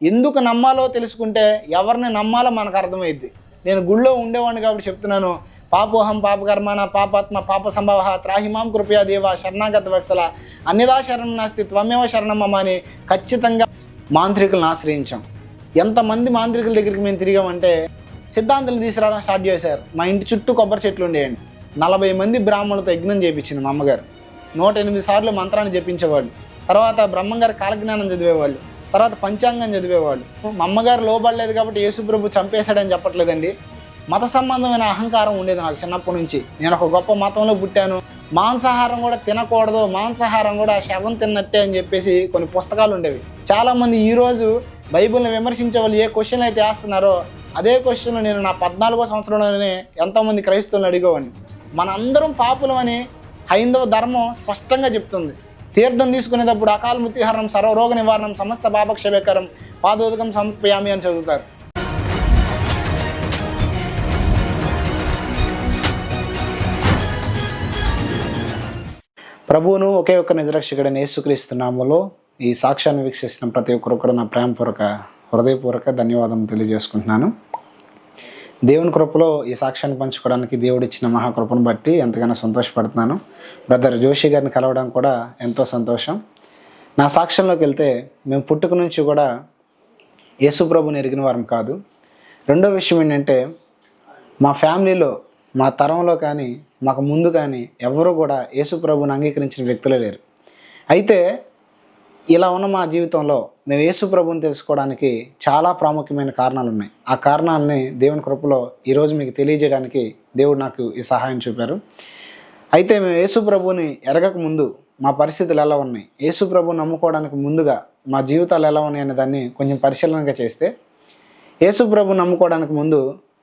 ఎందుకు నమ్మాలో తెలుసుకుంటే ఎవరిని నమ్మాలో మనకు అర్థమైద్ది. నేను గుళ్ళో ఉండేవాడిని కాబట్టి చెప్తున్నాను. పాపోహం పాపకర్మాణ పాపాత్మ పాప సంభవ త్రాహిమాం కృపయా దేవ శరణాగత వత్సల అన్యదా శరణం నాస్తి త్వమేవ శరణం మమ అని ఖచ్చితంగా మాంత్రికులను ఆశ్రయించాం. ఎంతమంది మాంత్రికుల దగ్గరికి మేము తిరిగామంటే సిద్ధాంతులు తీసుకురావడం స్టార్ట్ చేశారు. మా ఇంటి చుట్టూ కొబ్బరి చెట్లు ఉండేయండి. 40 మంది బ్రాహ్మణులతో యజ్ఞం చేయించింది మా అమ్మగారు. 108 సార్లు మంత్రాన్ని జపించేవాళ్ళు. తర్వాత బ్రహ్మంగారు కాలజ్ఞానం చదివేవాళ్ళు. తర్వాత పంచాంగం చదివేవాళ్ళు. మా అమ్మగారు లోబడలేదు కాబట్టి యేసుప్రభు చంపేశాడని చెప్పట్లేదండి. మత సంబంధమైన అహంకారం ఉండేది నాకు చిన్నప్పటి నుంచి. నేను ఒక గొప్ప మతంలో పుట్టాను, మాంసాహారం కూడా తినకూడదు, మాంసాహారం కూడా శవం తిన్నట్టే అని చెప్పేసి కొన్ని పుస్తకాలు ఉండేవి. చాలామంది ఈరోజు బైబిల్ని విమర్శించే వాళ్ళు ఏ క్వశ్చన్ అయితే వేస్తున్నారో అదే క్వశ్చన్ నేను నా 14వ సంవత్సరంలోనే ఎంతోమంది క్రైస్తవులను అడిగేవాడిని. మనందరం పాపులం అని హైందవ ధర్మం స్పష్టంగా చెప్తుంది. తీర్థం తీసుకునేటప్పుడు అకాల మృత్యుహరణం సర్వరోగ నివారణం సమస్త పాపక్షేకరం పాదోదకం సమర్పయామి అని చదువుతారు. ప్రభువును ఒకే ఒక్క నిజరక్షకుడైన యేసుక్రీస్తు నామములో ఈ సాక్ష్యాన్ని వీక్షిస్తున్న ప్రతి ఒక్కరు కూడా నా ప్రేమపూర్వక హృదయపూర్వక ధన్యవాదం తెలియజేసుకుంటున్నాను. దేవుని కృపలో ఈ సాక్ష్యాన్ని పంచుకోవడానికి దేవుడిచ్చిన మహాకృపను బట్టి ఎంతగానో సంతోషపడుతున్నాను. బ్రదర్ జోషి గారిని కలవడం కూడా ఎంతో సంతోషం. నా సాక్ష్యంలోకి వెళ్తే మేము పుట్టుక నుంచి కూడా యేసు ప్రభుని ఎరిగిన వారం కాదు. రెండో విషయం ఏంటంటే మా ఫ్యామిలీలో మా తరంలో కానీ మాకు ముందు కానీ ఎవరు కూడా యేసు ప్రభుని అంగీకరించిన వ్యక్తులే లేరు. అయితే ఇలా ఉన్న మా జీవితంలో మేము యేసు ప్రభుని తెలుసుకోవడానికి చాలా ప్రాముఖ్యమైన కారణాలు ఉన్నాయి. ఆ కారణాలని దేవుని కృపలో ఈరోజు మీకు తెలియజేయడానికి దేవుడు నాకు ఈ సహాయం చూపారు. అయితే మేము యేసు ప్రభుని ఎరగక ముందు మా పరిస్థితులు ఎలా ఉన్నాయి, యేసు ప్రభుని నమ్ముకోవడానికి ముందుగా మా జీవితాలు ఎలా ఉన్నాయి అనే దాన్ని కొంచెం పరిశీలనగా చేస్తే, యేసు ప్రభుని నమ్ముకోవడానికి ముందు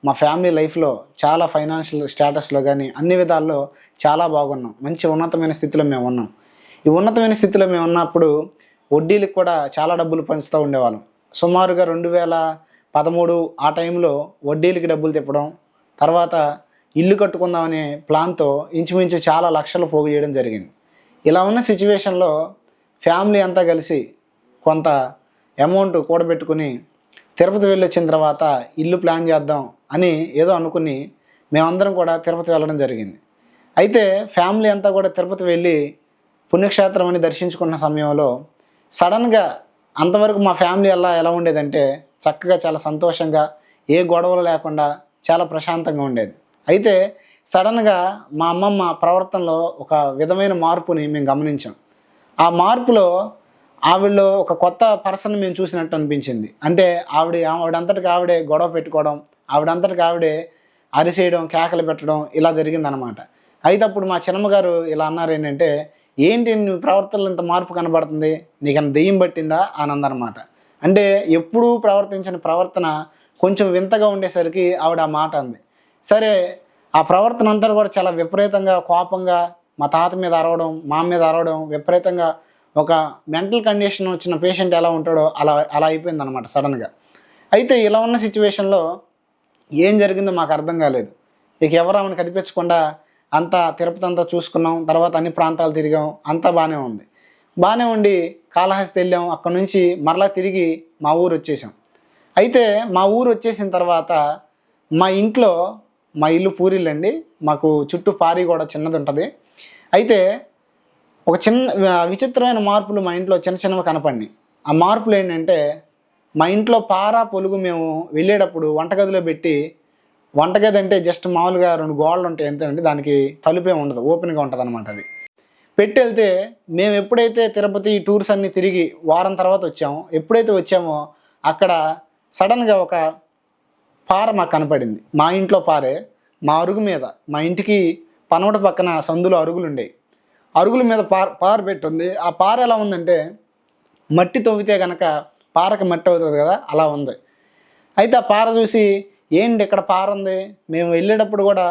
మా ఫ్యామిలీ లైఫ్లో చాలా ఫైనాన్షియల్ స్టేటస్లో కానీ అన్ని విధాల్లో చాలా బాగున్నాం. మంచి ఉన్నతమైన స్థితిలో మేము ఉన్నాం. ఈ ఉన్నతమైన స్థితిలో మేము ఉన్నప్పుడు వడ్డీలకు కూడా చాలా డబ్బులు పంచుతూ ఉండేవాళ్ళం. సుమారుగా 2013 ఆ టైంలో వడ్డీలకి డబ్బులు తిప్పడం, తర్వాత ఇల్లు కట్టుకుందామనే ప్లాన్తో ఇంచుమించు చాలా లక్షలు పోగు చేయడం జరిగింది. ఇలా ఉన్న సిచ్యువేషన్లో ఫ్యామిలీ అంతా కలిసి కొంత అమౌంట్ కూడబెట్టుకుని తిరుపతి వెళ్ళి వచ్చిన తర్వాత ఇల్లు ప్లాన్ చేద్దాం అని ఏదో అనుకుని మేమందరం కూడా తిరుపతి వెళ్ళడం జరిగింది. అయితే ఫ్యామిలీ అంతా కూడా తిరుపతి వెళ్ళి పుణ్యక్షేత్రం అని దర్శించుకున్న సమయంలో సడన్గా అంతవరకు మా ఫ్యామిలీ ఎలా ఉండేదంటే చక్కగా చాలా సంతోషంగా ఏ గొడవలు లేకుండా చాలా ప్రశాంతంగా ఉండేది. అయితే సడన్గా మా అమ్మమ్మ ప్రవర్తనలో ఒక విధమైన మార్పుని మేము గమనించాం. ఆ మార్పులో ఆవిడలో ఒక కొత్త పర్సన్ మేము చూసినట్టు అనిపించింది. అంటే ఆవిడంతటికి ఆవిడే గొడవ పెట్టుకోవడం, ఆవిడంతటికి ఆవిడే అరిసేయడం, కేకలు పెట్టడం ఇలా జరిగిందనమాట. అయితే అప్పుడు మా చిన్నమ్మగారు ఇలా అన్నారు, ఏంటంటే ఏంటి నీ ప్రవర్తనలో ఇంత మార్పు కనబడుతుంది, నీకన్నా దెయ్యం పట్టిందా అని అందనమాట. అంటే ఎప్పుడూ ప్రవర్తించిన ప్రవర్తన కొంచెం వింతగా ఉండేసరికి ఆవిడ ఆ మాట అంది. సరే, ఆ ప్రవర్తన అంతా కూడా చాలా విపరీతంగా కోపంగా మా తాత మీద అరవడం, మా మీద అరవడం, విపరీతంగా ఒక మెంటల్ కండిషన్ వచ్చిన పేషెంట్ ఎలా ఉంటాడో అలా అయిపోయిందనమాట సడన్గా. అయితే ఇలా ఉన్న సిచ్యువేషన్లో ఏం జరిగిందో మాకు అర్థం కాలేదు. ఇక ఎవరు ఆమెను కనిపించకుండా అంతా తిరుపతి అంతా చూసుకున్నాం, తర్వాత అన్ని ప్రాంతాలు తిరిగాం, అంతా బాగానే ఉంది. బాగానే ఉండి కాళహస్తి వెళ్ళాం. అక్కడ నుంచి మరలా తిరిగి మా ఊరు వచ్చేసాం. అయితే మా ఊరు వచ్చేసిన తర్వాత మా ఇల్లు పూరిల్లండి, మాకు చుట్టూ పారి కూడా చిన్నది ఉంటుంది. అయితే ఒక చిన్న విచిత్రమైన మార్పులు మా ఇంట్లో చిన్నవి కనపడినాయి. ఆ మార్పులు ఏంటంటే మా ఇంట్లో పార పొలుగు మేము వెళ్ళేటప్పుడు వంటగదిలో పెట్టి, వంటగది అంటే జస్ట్ మామూలుగా 2 గోడలు ఉంటాయి అంతేనండి, దానికి తలుపే ఉండదు, ఓపెన్గా ఉంటుంది అనమాట. అది పెట్టి వెళ్తే మేము ఎప్పుడైతే తిరుపతి టూర్స్ అన్నీ తిరిగి వారం తర్వాత వచ్చామో, ఎప్పుడైతే వచ్చామో అక్కడ సడన్గా ఒక పార మాకు కనపడింది. మా ఇంట్లో పారే మా అరుగు మీద, మా ఇంటికి పనవట పక్కన సందులో అరుగులు ఉండేవి. అరుగుల మీద పార పెట్టుంది. ఆ పార ఎలా ఉందంటే మట్టి తవ్వితే కనుక పారకి మట్టి అవుతుంది కదా, అలా ఉంది. అయితే ఆ పార చూసి ఏంటి ఇక్కడ పార ఉంది, మేము వెళ్ళేటప్పుడు కూడా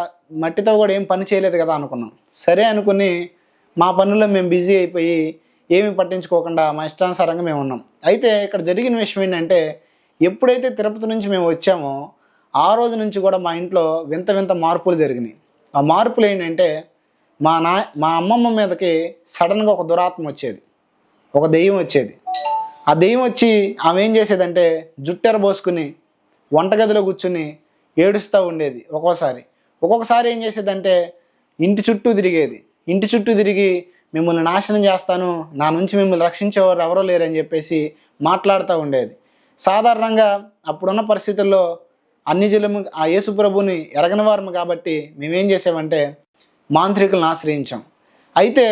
మట్టితో కూడా ఏం పని చేయలేదు కదా అనుకున్నాం. సరే అనుకుని మా పనుల్లో మేము బిజీ అయిపోయి ఏమీ పట్టించుకోకుండా మా ఇష్టానుసారంగా మేము ఉన్నాం. అయితే ఇక్కడ జరిగిన విషయం ఏంటంటే ఎప్పుడైతే తిరుపతి నుంచి మేము వచ్చామో ఆ రోజు నుంచి కూడా మా ఇంట్లో వింత వింత మార్పులు జరిగినాయి. ఆ మార్పులు ఏంటంటే మా అమ్మమ్మ మీదకి సడన్గా ఒక దురాత్మ వచ్చేది, ఒక దెయ్యం వచ్చేది. ఆ దెయ్యం వచ్చి ఆమె ఏం చేసేదంటే జుట్టెర పోసుకుని వంటగదిలో కూర్చుని ఏడుస్తూ ఉండేది. ఒక్కొక్కసారి ఏం చేసేదంటే ఇంటి చుట్టూ తిరిగేది. ఇంటి చుట్టూ తిరిగి మిమ్మల్ని నాశనం చేస్తాను, నా నుంచి మిమ్మల్ని రక్షించేవారు ఎవరో లేరని చెప్పేసి మాట్లాడుతూ ఉండేది. సాధారణంగా అప్పుడున్న పరిస్థితుల్లో అన్ని జలము ఆ యేసు ప్రభుని ఎరగని వారము కాబట్టి మేమేం చేసామంటే మాంత్రికులను ఆశ్రయించాం. అయితే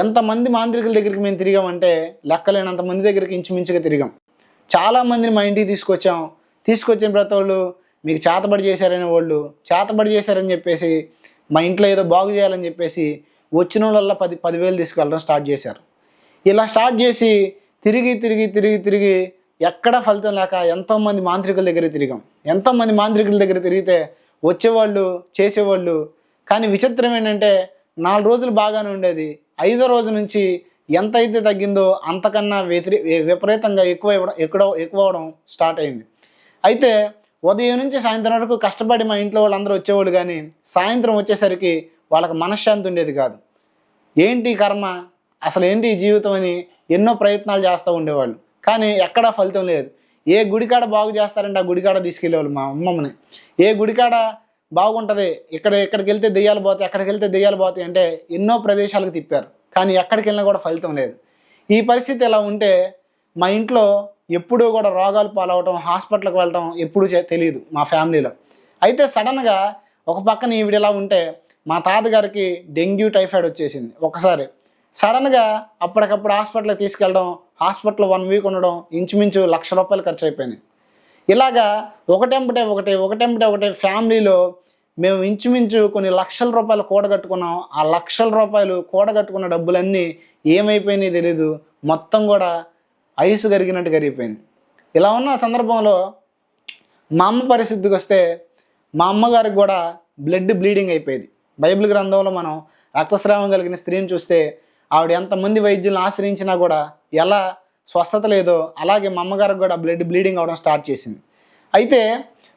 ఎంతమంది మాంత్రికుల దగ్గరికి మేము తిరిగామంటే లెక్కలేనంత మంది దగ్గరికి ఇంచుమించుగా తిరిగాం. చాలామందిని మా ఇంటికి తీసుకొచ్చిన ప్రతి వాళ్ళు మీకు చేతబడి చేశారని చెప్పేసి మా ఇంట్లో ఏదో బాగు చేయాలని చెప్పేసి వచ్చిన వాళ్ళ 10,000 తీసుకెళ్ళడం స్టార్ట్ చేశారు. ఇలా స్టార్ట్ చేసి తిరిగి ఎక్కడ ఫలితం లేక ఎంతోమంది మాంత్రికుల దగ్గర తిరిగితే వచ్చేవాళ్ళు చేసేవాళ్ళు. కానీ విచిత్రం ఏంటంటే 4 రోజులు బాగానే ఉండేది. 5వ రోజు నుంచి ఎంత అయితే తగ్గిందో అంతకన్నా విపరీతంగా ఎక్కువ అవడం స్టార్ట్ అయింది. అయితే ఉదయం నుంచి సాయంత్రం వరకు కష్టపడి మా ఇంట్లో వాళ్ళందరూ వచ్చేవాళ్ళు, కానీ సాయంత్రం వచ్చేసరికి వాళ్ళకి మనశ్శాంతి ఉండేది కాదు. ఏంటి కర్మ, అసలు ఏంటి ఈ జీవితం అని ఎన్నో ప్రయత్నాలు చేస్తూ ఉండేవాళ్ళు, కానీ ఎక్కడా ఫలితం లేదు. ఏ గుడికాడ బాగు చేస్తారంటే ఆ గుడికాడ తీసుకెళ్ళేవాళ్ళు మా అమ్మమ్మని. ఏ గుడికాడ బాగుంటుంది, ఎక్కడికి వెళ్తే దెయ్యాలు పోతాయి అంటే ఎన్నో ప్రదేశాలకు తిప్పారు, కానీ ఎక్కడికి వెళ్ళినా కూడా ఫలితం లేదు. ఈ పరిస్థితి ఎలా ఉంటే మా ఇంట్లో ఎప్పుడూ కూడా రోగాలు పాలవటం, హాస్పిటల్కి వెళ్ళటం ఎప్పుడూ తెలియదు మా ఫ్యామిలీలో. అయితే సడన్గా ఒక పక్కన ఈవిడ ఎలా ఉంటే మా తాతగారికి డెంగ్యూ టైఫాయిడ్ వచ్చేసింది. ఒకసారి సడన్గా అప్పటికప్పుడు హాస్పిటల్కి తీసుకెళ్ళడం, హాస్పిటల్లో 1 వీక్ ఉండడం, ఇంచుమించు ₹1,00,000 ఖర్చు అయిపోయింది. ఇలాగా ఒకటెంబటే ఒకటి ఫ్యామిలీలో మేము ఇంచుమించు కొన్ని ₹1,00,000 కూడగట్టుకున్నాం. ఆ ₹1,00,000 కూడగట్టుకున్న డబ్బులన్నీ ఏమైపోయినాయి తెలీదు, మొత్తం కూడా ఐసు కరిగినట్టు కరిగిపోయింది. ఇలా ఉన్న సందర్భంలో మా అమ్మ పరిస్థితికి వస్తే మా అమ్మగారికి కూడా బ్లీడింగ్ అయిపోయేది. బైబిల్ గ్రంథంలో మనం రక్తస్రావం కలిగిన స్త్రీని చూస్తే ఆవిడ ఎంతమంది వైద్యులను ఆశ్రయించినా కూడా ఎలా స్వస్థత లేదో అలాగే మా అమ్మగారికి కూడా బ్లీడింగ్ అవడం స్టార్ట్ చేసింది. అయితే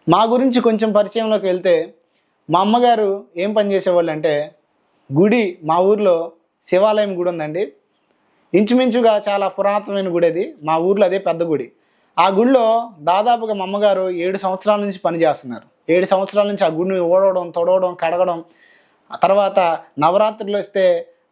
మా గురించి కొంచెం పరిచయంలోకి వెళ్తే మా అమ్మగారు ఏం పని చేసేవాళ్ళు అంటే మా ఊర్లో శివాలయం గుడి ఉందండి. ఇంచుమించుగా చాలా పురాతనమైన గుడి అది. మా ఊర్లో అదే పెద్ద గుడి. ఆ గుడిలో దాదాపుగా మా అమ్మగారు 7 సంవత్సరాల నుంచి పనిచేస్తున్నారు. 7 సంవత్సరాల నుంచి ఆ గుడిని ఓడవడం, తొడవడం, కడగడం, తర్వాత నవరాత్రులు వస్తే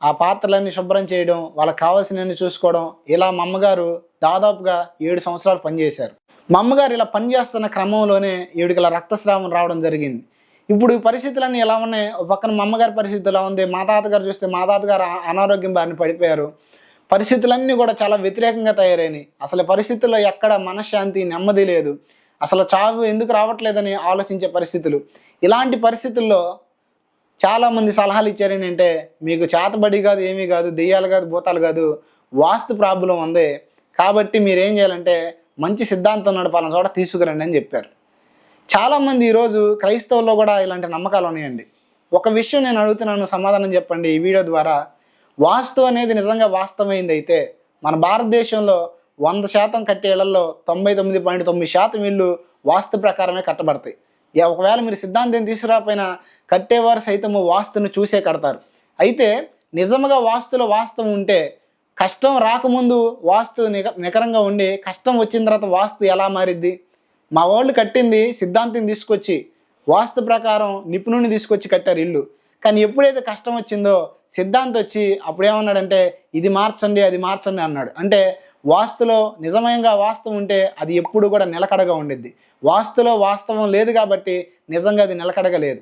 ఆ పాత్రలన్నీ శుభ్రం చేయడం, వాళ్ళకి కావాల్సినవన్నీ చూసుకోవడం, ఇలా మా అమ్మగారు దాదాపుగా 7 సంవత్సరాలు పనిచేశారు. మా అమ్మగారు ఇలా పనిచేస్తున్న క్రమంలోనే ఈవిడికి ఇలా రక్తస్రావం రావడం జరిగింది. ఇప్పుడు ఈ పరిస్థితులన్నీ ఎలా ఉన్నాయి, పక్కన మా అమ్మగారి పరిస్థితి ఎలా ఉంది, మా తాతగారు చూస్తే మా తాతగారు అనారోగ్యం బారిన పడిపోయారు. పరిస్థితులన్నీ కూడా చాలా వ్యతిరేకంగా తయారైనాయి. అసలు పరిస్థితుల్లో ఎక్కడ మనశ్శాంతి, నెమ్మది లేదు. అసలు చావు ఎందుకు రావట్లేదని ఆలోచించే పరిస్థితులు. ఇలాంటి పరిస్థితుల్లో చాలామంది సలహాలు ఇచ్చారు ఏంటంటే మీకు చేతబడి కాదు, ఏమీ కాదు, దెయ్యాలు కాదు, భూతాలు కాదు, వాస్తు ప్రాబ్లం ఉంది, కాబట్టి మీరేం చేయాలంటే మంచి సిద్ధాంతం ఉన్నాడు పలానా చోట తీసుకురండి అని చెప్పారు. చాలామంది ఈరోజు క్రైస్తవుల్లో కూడా ఇలాంటి నమ్మకాలు ఉన్నాయండి. ఒక విషయం నేను అడుగుతున్నాను, సమాధానం చెప్పండి ఈ వీడియో ద్వారా. వాస్తు అనేది నిజంగా వాస్తవమైంది అయితే మన భారతదేశంలో 100% కట్టే ఇళ్లలో 99.9% ఇళ్ళు వాస్తు ప్రకారమే కట్టబడతాయి. ఒకవేళ మీరు సిద్ధాంతం తీసుకురాకపోయినా కట్టేవారు సైతము వాస్తును చూసే కడతారు. అయితే నిజంగా వాస్తులో వాస్తవం ఉంటే కష్టం రాకముందు వాస్తు నికరంగా ఉండి కష్టం వచ్చిన తర్వాత వాస్తు ఎలా మారిద్ది? మా వాళ్ళు కట్టింది సిద్ధాంతం తీసుకొచ్చి వాస్తు ప్రకారం నిపుణుని తీసుకొచ్చి కట్టారు ఇల్లు. కానీ ఎప్పుడైతే కష్టం వచ్చిందో సిద్ధాంతం వచ్చి అప్పుడేమన్నాడంటే ఇది మార్చండి, అది మార్చండి అన్నాడు. అంటే వాస్తులో నిజంగా వాస్తవం ఉంటే అది ఎప్పుడు కూడా నిలకడగా ఉండిద్ది. వాస్తులో వాస్తవం లేదు కాబట్టి నిజంగా అది నిలకడగా లేదు.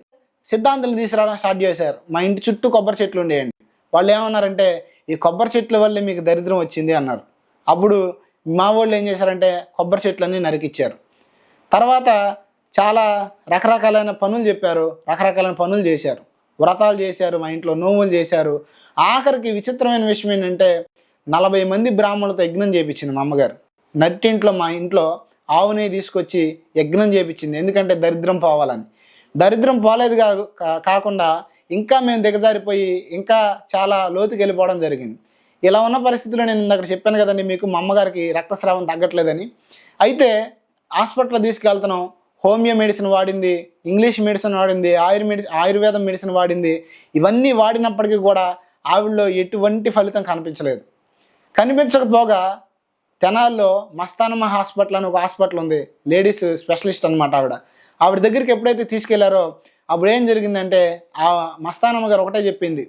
సిద్ధాంతాలు తీసుకురావడం స్టార్ట్ చేశారు. మా ఇంటి చుట్టూ కొబ్బరి చెట్లు ఉండేయండి. వాళ్ళు ఏమన్నారంటే ఈ కొబ్బరి చెట్ల వల్లే మీకు దరిద్రం వచ్చింది అన్నారు. అప్పుడు మా వాళ్ళు ఏం చేశారంటే కొబ్బరి చెట్లన్నీ నరికిచ్చారు. తర్వాత చాలా రకరకాలైన పనులు చెప్పారు, రకరకాలైన పనులు చేశారు, వ్రతాలు చేశారు, మా ఇంట్లో నోములు చేశారు. ఆఖరికి విచిత్రమైన విషయం ఏంటంటే 40 మంది బ్రాహ్మణులతో యజ్ఞం చేయించింది మా అమ్మగారు. నట్టింట్లో మా ఇంట్లో ఆవుని తీసుకొచ్చి యజ్ఞం చేయించింది. ఎందుకంటే దరిద్రం పోవాలని. దరిద్రం పోలేదు కాకుండా ఇంకా మేము దిగజారిపోయి ఇంకా చాలా లోతుకి వెళ్ళిపోవడం జరిగింది. ఇలా ఉన్న పరిస్థితుల్లో నేను ఇందాక చెప్పాను కదండి మీకు, మా అమ్మగారికి రక్తస్రావం తగ్గట్లేదని. అయితే హాస్పిటల్ తీసుకెళ్తున్నాం, హోమియో మెడిసిన్ వాడింది, ఇంగ్లీష్ మెడిసిన్ వాడింది, ఆయుర్వేదం మెడిసిన్ వాడింది. ఇవన్నీ వాడినప్పటికీ కూడా ఆవిడలో ఎటువంటి ఫలితం కనిపించలేదు. కనిపించకపోగా తెనాల్లో మస్తానమ్మ హాస్పిటల్ అని ఒక హాస్పిటల్ ఉంది, లేడీస్ స్పెషలిస్ట్ అనమాట ఆవిడ దగ్గరికి ఎప్పుడైతే తీసుకెళ్లారో అప్పుడు ఏం జరిగిందంటే ఆ మస్తానమ్మ గారు ఒకటే చెప్పింది,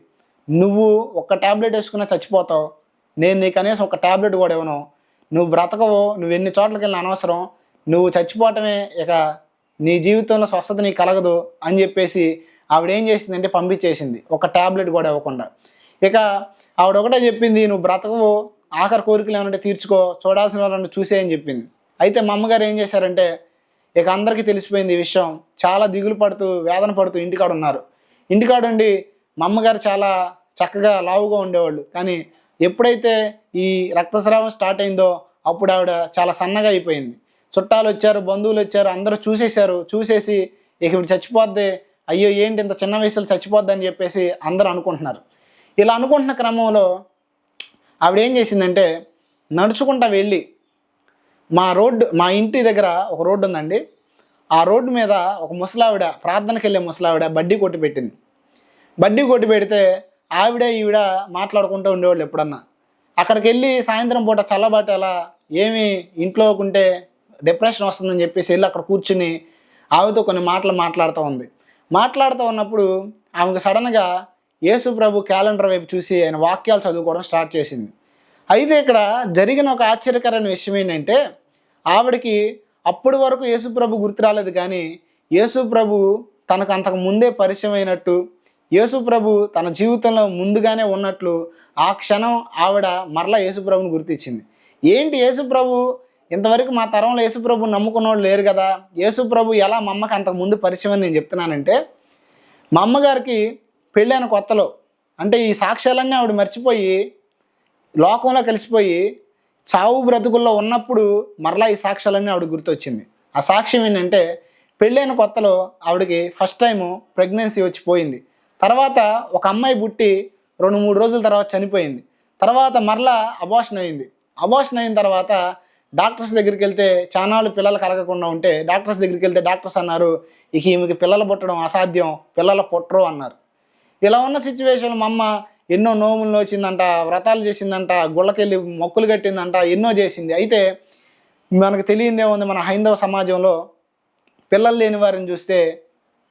నువ్వు ఒక్క ట్యాబ్లెట్ వేసుకున్నా చచ్చిపోతావు, నేను నీకు కనీసం ఒక ట్యాబ్లెట్ కూడా ఇవ్వను, నువ్వు బ్రతకవు, నువ్వు ఎన్ని చోట్లకి వెళ్ళిన అనవసరం, నువ్వు చచ్చిపోవటమే, ఇక నీ జీవితంలో స్వస్థత నీకు కలగదు అని చెప్పేసి ఆవిడ ఏం చేసిందంటే పంపించేసింది, ఒక ట్యాబ్లెట్ కూడా ఇవ్వకుండా. ఇక ఆవిడ ఒకటే చెప్పింది, నువ్వు బ్రతకవు, ఆఖరి కోరికలు ఏమంటే తీర్చుకో, చూడాల్సిన వాళ్ళని చూసే అని చెప్పింది. అయితే మా అమ్మగారు ఏం చేశారంటే, ఇక అందరికీ తెలిసిపోయింది ఈ విషయం, చాలా దిగులు పడుతూ వేదన పడుతూ ఇంటికాడ ఉన్నారు. ఇంటికాడ ఉండి మా అమ్మగారు చాలా చక్కగా లావుగా ఉండేవాళ్ళు, కానీ ఎప్పుడైతే ఈ రక్తస్రావం స్టార్ట్ అయిందో అప్పుడు ఆవిడ చాలా సన్నగా అయిపోయింది. చుట్టాలు వచ్చారు, బంధువులు వచ్చారు, అందరూ చూసేశారు. చూసేసి ఇక ఇప్పుడు చచ్చిపోద్ది, అయ్యో ఏంటి ఇంత చిన్న వయసులో చచ్చిపోద్ది అని చెప్పేసి అందరూ అనుకుంటున్నారు. ఇలా అనుకుంటున్న క్రమంలో ఆవిడ ఏం చేసిందంటే నడుచుకుంటా వెళ్ళి మా ఇంటి దగ్గర ఒక రోడ్డు ఉందండి, ఆ రోడ్డు మీద ఒక ముసలావిడ, ప్రార్థనకి వెళ్ళే ముసలావిడ బడ్డీ కొట్టి పెట్టింది. బడ్డీ కొట్టి పెడితే ఈవిడ మాట్లాడుకుంటూ ఉండేవాళ్ళు. ఎప్పుడన్నా అక్కడికి వెళ్ళి సాయంత్రం పూట చల్లబట్టేలా ఏమి ఇంట్లో ఉంటే డిప్రెషన్ వస్తుందని చెప్పేసి వెళ్ళి అక్కడ కూర్చుని ఆవిడతో కొన్ని మాటలు మాట్లాడుతూ ఉన్నప్పుడు ఆమెకు సడన్గా యేసు ప్రభు క్యాలెండర్ వైపు చూసి ఆయన వాక్యాలు చదువుకోవడం స్టార్ట్ చేసింది. అయితే ఇక్కడ జరిగిన ఒక ఆశ్చర్యకరమైన విషయం ఏంటంటే, ఆవిడకి అప్పటి వరకు యేసు ప్రభు గుర్తు రాలేదు, కానీ యేసు ప్రభు తనకు అంతకు ముందే పరిచయం అయినట్టు, యేసు ప్రభు తన జీవితంలో ముందుగానే ఉన్నట్లు ఆ క్షణం ఆవిడ మరలా యేసు ప్రభుని గుర్తించింది. ఏంటి యేసు ప్రభు, ఇంతవరకు మా తరంలో యేసు ప్రభు నమ్ముకున్న వాళ్ళు లేరు కదా, యేసు ప్రభు ఎలా మా అమ్మకి అంతకు ముందు పరిచయం అని నేను చెప్తున్నానంటే, మా అమ్మగారికి పెళ్ళైన కొత్తలో, అంటే ఈ సాక్ష్యాలన్నీ ఆవిడ మర్చిపోయి లోకంలో కలిసిపోయి చావు బ్రతుకుల్లో ఉన్నప్పుడు మరలా ఈ సాక్ష్యాలన్నీ ఆవిడ గుర్తొచ్చింది. ఆ సాక్ష్యం ఏంటంటే, పెళ్ళైన కొత్తలో ఆవిడకి ఫస్ట్ టైము ప్రెగ్నెన్సీ వచ్చిపోయింది. తర్వాత ఒక అమ్మాయి పుట్టి 2-3 రోజుల తర్వాత చనిపోయింది. తర్వాత మరలా అబార్షన్ అయింది. అబార్షన్ అయిన తర్వాత డాక్టర్స్ దగ్గరికి వెళ్తే చానాళ్ళు పిల్లలు కలగకుండా ఉంటే డాక్టర్స్ దగ్గరికి వెళ్తే డాక్టర్స్ అన్నారు, ఇక ఈమెకి పిల్లలు పుట్టడం అసాధ్యం, పిల్లలు పుట్టరు అన్నారు. ఇలా ఉన్న సిచ్యువేషన్లో మా అమ్మ ఎన్నో నోములు వచ్చిందంట, వ్రతాలు చేసిందంట, గుళ్ళకెళ్ళి మొక్కులు కట్టిందంట, ఎన్నో చేసింది. అయితే మనకు తెలియదేముంది, మన హైందవ సమాజంలో పిల్లలు లేని వారిని చూస్తే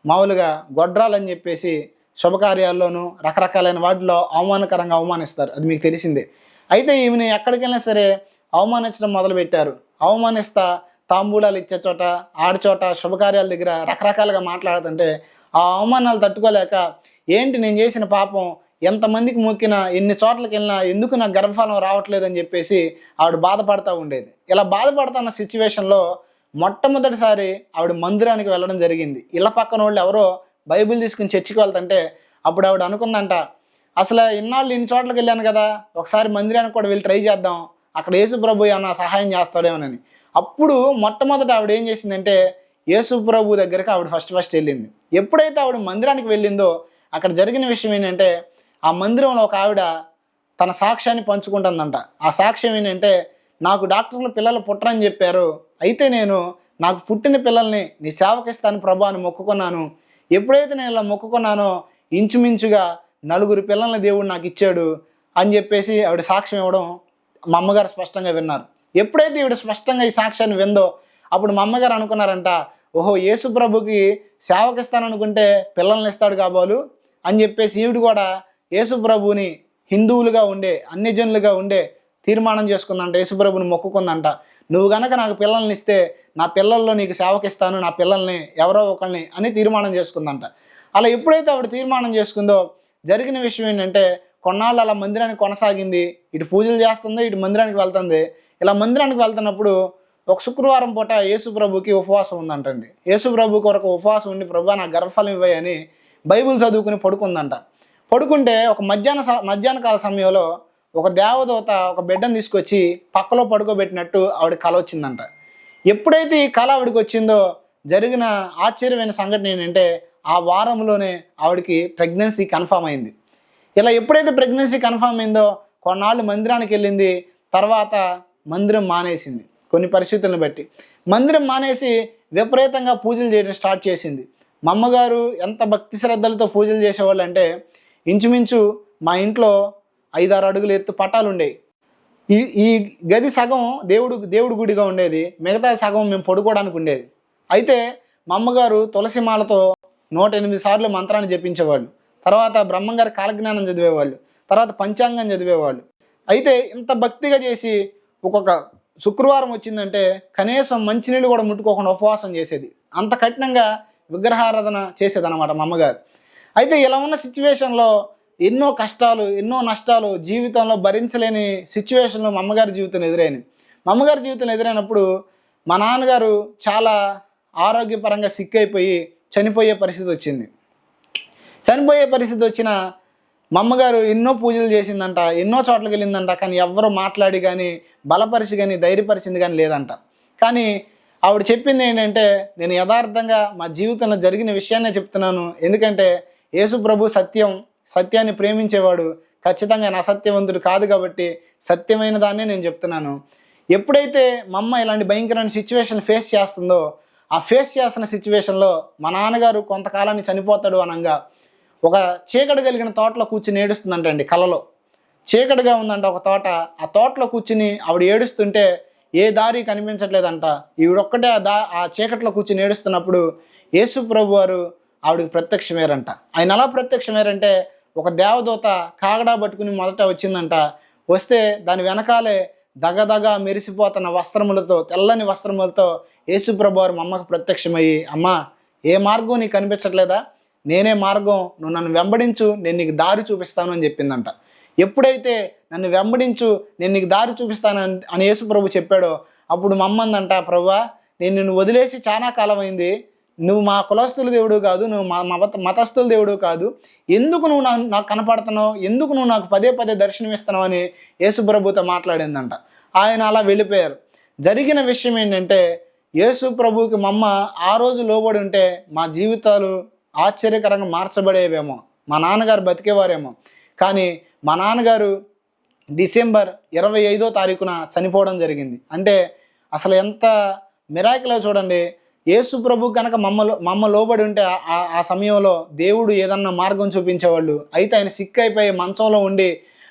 మామూలుగా గొడ్రాలని చెప్పేసి శుభకార్యాల్లోనూ రకరకాలైన వాటిలో అవమానకరంగా అవమానిస్తారు, అది మీకు తెలిసిందే. అయితే ఈమెని ఎక్కడికి వెళ్ళినా సరే అవమానించడం మొదలుపెట్టారు. అవమానిస్తా తాంబూలాలు ఇచ్చే చోట, ఆడిచోట, శుభకార్యాల దగ్గర రకరకాలుగా మాట్లాడుతుంటే ఆ అవమానాలు తట్టుకోలేక, ఏంటి నేను చేసిన పాపం, ఎంతమందికి మొక్కినా, ఎన్ని చోట్లకి వెళ్ళినా ఎందుకు నాకు గర్భఫలం రావట్లేదని చెప్పేసి ఆవిడ బాధపడుతూ ఉండేది. ఇలా బాధపడుతున్న సిచ్యువేషన్లో మొట్టమొదటిసారి ఆవిడ మందిరానికి వెళ్ళడం జరిగింది. ఇళ్ళ పక్కన వాళ్ళు ఎవరో బైబిల్ తీసుకుని చర్చికి వెళ్తుంటే అప్పుడు ఆవిడ అనుకుందంట, అసలు ఇన్నాళ్ళు ఇన్ని చోట్లకి వెళ్ళాను కదా, ఒకసారి మందిరానికి కూడా వెళ్ళి ట్రై చేద్దాం, అక్కడ యేసు ప్రభు ఏమన్నా సహాయం చేస్తాడేమోనని. అప్పుడు మొట్టమొదట ఆవిడ ఏం చేసిందంటే యేసు ప్రభు దగ్గరికి ఆవిడ ఫస్ట్ వెళ్ళింది. ఎప్పుడైతే ఆవిడ మందిరానికి వెళ్ళిందో అక్కడ జరిగిన విషయం ఏంటంటే, ఆ మందిరంలో ఒక ఆవిడ తన సాక్ష్యాన్ని పంచుకుంటుందంట. ఆ సాక్ష్యం ఏంటంటే, నాకు డాక్టర్లు పిల్లలు పుట్టరని చెప్పారు, అయితే నేను నాకు పుట్టిన పిల్లల్ని నీ సేవకిస్తాను ప్రభు అని మొక్కుకున్నాను. ఎప్పుడైతే నేను ఇలా మొక్కుకున్నానో ఇంచుమించుగా 4 పిల్లల్ని దేవుడు నాకు ఇచ్చాడు అని చెప్పేసి ఆవిడ సాక్ష్యం ఇవ్వడం మా అమ్మగారు స్పష్టంగా విన్నారు. ఎప్పుడైతే ఈవిడ స్పష్టంగా ఈ సాక్ష్యాన్ని విందో అప్పుడు మా అమ్మగారు అనుకున్నారంట, ఓహో యేసు ప్రభుకి సేవకిస్తాననుకుంటే పిల్లల్ని ఇస్తాడు కాబోలు అని చెప్పేసి ఈవిడ కూడా యేసు ప్రభుని హిందువులుగా ఉండే, అన్యజనులుగా ఉండే తీర్మానం చేసుకుందంట, యేసు ప్రభుని మొక్కుకుందంట. నువ్వు గనక నాకు పిల్లల్ని ఇస్తే నా పిల్లల్లో నీకు సేవకిస్తాను, నా పిల్లల్ని ఎవరో ఒకరిని అని తీర్మానం చేసుకుందంట. అలా ఎప్పుడైతే ఆవిడ తీర్మానం చేసుకుందో జరిగిన విషయం ఏంటంటే, కొన్నాళ్ళు అలా మందిరానికి కొనసాగింది, ఇటు పూజలు చేస్తుంది, ఇటు మందిరానికి వెళ్తుంది. ఇలా మందిరానికి వెళ్తున్నప్పుడు ఒక శుక్రవారం పూట యేసు ప్రభుకి ఉపవాసం ఉందంటండి. యేసు ప్రభు కొరకు ఉపవాసం ఉండి, ప్రభు నాకు గర్భఫలం ఇవ్వని బైబిల్ చదువుకుని పడుకుందంట. పడుకుంటే ఒక మధ్యాహ్న కాల సమయంలో ఒక దేవదూత ఒక బిడ్డను తీసుకొచ్చి పక్కలో పడుకోబెట్టినట్టు ఆవిడ కల వచ్చిందంట. ఎప్పుడైతే ఈ కళ ఆవిడకి వచ్చిందో జరిగిన ఆశ్చర్యమైన సంఘటన ఏంటంటే, ఆ వారంలోనే ఆవిడకి ప్రెగ్నెన్సీ కన్ఫామ్ అయింది. ఇలా ఎప్పుడైతే ప్రెగ్నెన్సీ కన్ఫామ్ అయిందో కొన్నాళ్ళు మందిరానికి వెళ్ళింది. తర్వాత మందిరం మానేసింది, కొన్ని పరిస్థితులను బట్టి మందిరం మానేసి విపరీతంగా పూజలు చేయడం స్టార్ట్ చేసింది. మా అమ్మగారు ఎంత భక్తి శ్రద్ధలతో పూజలు చేసేవాళ్ళు అంటే, ఇంచుమించు మా ఇంట్లో 5-6 అడుగులు ఎత్తు పటాలు ఉండేవి. ఈ ఈ గది సగం దేవుడు గుడిగా ఉండేది, మిగతా సగం మేము పడుకోవడానికి ఉండేది. అయితే మా అమ్మగారు తులసిమాలతో 108 సార్లు మంత్రాన్ని జపించేవాళ్ళు. తర్వాత బ్రహ్మంగారి కాలజ్ఞానం చదివేవాళ్ళు. తర్వాత పంచాంగం చదివేవాళ్ళు. అయితే ఇంత భక్తిగా చేసి ఒక్కొక్క శుక్రవారం వచ్చిందంటే కనీసం మంచినీళ్ళు కూడా ముట్టుకోకుండా ఉపవాసం చేసేది. అంత కఠినంగా విగ్రహారాధన చేసేదన్నమాట మా అమ్మగారు. అయితే ఇలా ఉన్న సిచ్యువేషన్లో ఎన్నో కష్టాలు, ఎన్నో నష్టాలు, జీవితంలో భరించలేని సిచ్యువేషన్లో మా అమ్మగారి జీవితంలో ఎదురైనవి. మా అమ్మగారి జీవితంలో ఎదురైనప్పుడు మా నాన్నగారు చాలా ఆరోగ్యపరంగా సిక్ అయిపోయి చనిపోయే పరిస్థితి వచ్చింది. చనిపోయే పరిస్థితి వచ్చిన మా అమ్మగారు ఎన్నో పూజలు చేసిందంట, ఎన్నో చోట్లకి వెళ్ళిందంట. కానీ ఎవ్వరూ మాట్లాడి కానీ బలపరిచి కానీ ధైర్యపరిచింది కానీ లేదంట. కానీ ఆవిడ చెప్పింది ఏంటంటే, నేను యథార్థంగా మా జీవితంలో జరిగిన విషయాన్నే చెప్తున్నాను. ఎందుకంటే యేసు ప్రభు సత్యాన్ని ప్రేమించేవాడు, ఖచ్చితంగా నా సత్యవంతుడు కాదు కాబట్టి సత్యమైన దాన్నే నేను చెప్తున్నాను. ఎప్పుడైతే మా అమ్మ ఇలాంటి భయంకరమైన సిచ్యువేషన్ ఫేస్ చేస్తుందో, ఆ ఫేస్ చేస్తున్న సిచ్యువేషన్లో మా నాన్నగారు కొంతకాలాన్ని చనిపోతాడు అనగా ఒక చీకటి కలిగిన తోటలో కూర్చుని ఏడుస్తుందంటండి. కలలో చీకటిగా ఉందంట ఒక తోట. ఆ తోటలో కూర్చుని ఆవిడ ఏడుస్తుంటే ఏ దారి కనిపించట్లేదంట. ఈవిడొక్కటే ఆ చీకట్లో కూర్చుని ఏడుస్తున్నప్పుడు యేసు ప్రభు వారు ఆవిడకి ప్రత్యక్షమయ్యారంట. ఆయన ఎలా ప్రత్యక్షమయ్యారంటే, ఒక దేవదూత కాగడా పట్టుకుని మొదట వచ్చిందంట. వస్తే దాని వెనకాలే దగదగ మెరిసిపోతున్న వస్త్రములతో, తెల్లని వస్త్రములతో యేసు ప్రభు వారు మా అమ్మకు ప్రత్యక్షమయ్యి, అమ్మ ఏ మార్గం నీకు కనిపించట్లేదా? నేనే మార్గం, నువ్వు నన్ను వెంబడించు, నేను నీకు దారి చూపిస్తాను అని చెప్పిందంట. ఎప్పుడైతే నన్ను వెంబడించు, నేను నీకు దారి చూపిస్తాను అని యేసు ప్రభు చెప్పాడో అప్పుడు మా అమ్మ అందంట, ప్రభువా నేను నిన్ను వదిలేసి చాలా కాలం అయింది, నువ్వు మా కులస్తుల దేవుడు కాదు, నువ్వు మా మతస్థుల దేవుడు కాదు, ఎందుకు నువ్వు నాకు కనపడుతున్నావు, ఎందుకు నువ్వు నాకు పదే పదే దర్శనమిస్తున్నావు అని యేసు ప్రభుతో మాట్లాడిందంట. ఆయన అలా వెళ్ళిపోయారు. జరిగిన విషయం ఏంటంటే, యేసు ప్రభువుకి మా అమ్మ ఆ రోజు లోబడి ఉంటే మా జీవితాలు ఆశ్చర్యకరంగా మార్చబడేవేమో, మా నాన్నగారు బతికేవారేమో. కానీ మా నాన్నగారు డిసెంబర్ 25వ తారీఖున చనిపోవడం జరిగింది. అంటే అసలు ఎంత మిరాకిలో చూడండి. యేసు ప్రభు కనుక మా అమ్మ లోబడి ఉంటే ఆ సమయంలో దేవుడు ఏదన్నా మార్గం చూపించేవాళ్ళు. అయితే ఆయన సిక్ అయిపోయి మంచంలో ఉండి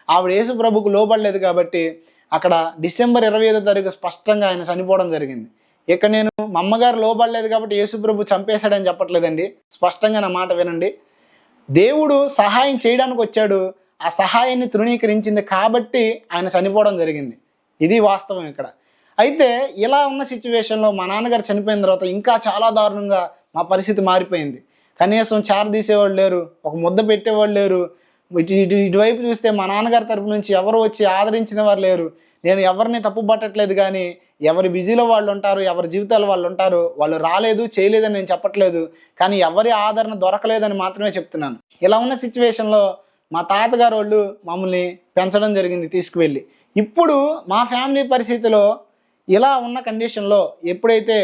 ఆవిడ యేసు ప్రభుకు లోబడలేదు కాబట్టి అక్కడ డిసెంబర్ 25వ తారీఖు స్పష్టంగా ఆయన చనిపోవడం జరిగింది. ఇక్కడ నేను మా అమ్మగారు లోబడలేదు కాబట్టి యేసు ప్రభు చంపేశాడని చెప్పట్లేదండి. స్పష్టంగా నా మాట వినండి. దేవుడు సహాయం చేయడానికి వచ్చాడు, ఆ సహాయాన్ని తృణీకరించింది కాబట్టి ఆయన చనిపోవడం జరిగింది. ఇది వాస్తవం ఇక్కడ. అయితే ఇలా ఉన్న సిచ్యువేషన్లో మా నాన్నగారు చనిపోయిన తర్వాత ఇంకా చాలా దారుణంగా మా పరిస్థితి మారిపోయింది. కనీసం చారు తీసేవాళ్ళు లేరు, ఒక ముద్ద పెట్టేవాళ్ళు లేరు. ఇటువైపు చూస్తే మా నాన్నగారి తరపు నుంచి ఎవరు వచ్చి ఆదరించిన వారు లేరు. నేను ఎవరిని తప్పు పట్టట్లేదు, కానీ ఎవరి బిజీలో వాళ్ళు ఉంటారు, ఎవరి జీవితాలు వాళ్ళు ఉంటారు. వాళ్ళు రాలేదు చేయలేదని నేను చెప్పట్లేదు, కానీ ఎవరి ఆదరణ దొరకలేదని మాత్రమే చెప్తున్నాను. ఇలా ఉన్న సిచ్యువేషన్లో మా తాతగారు వాళ్ళు మమ్మల్ని పెంచడం జరిగింది తీసుకువెళ్ళి. ఇప్పుడు మా ఫ్యామిలీ పరిస్థితిలో ఇలా ఉన్న కండిషన్లో ఎప్పుడైతే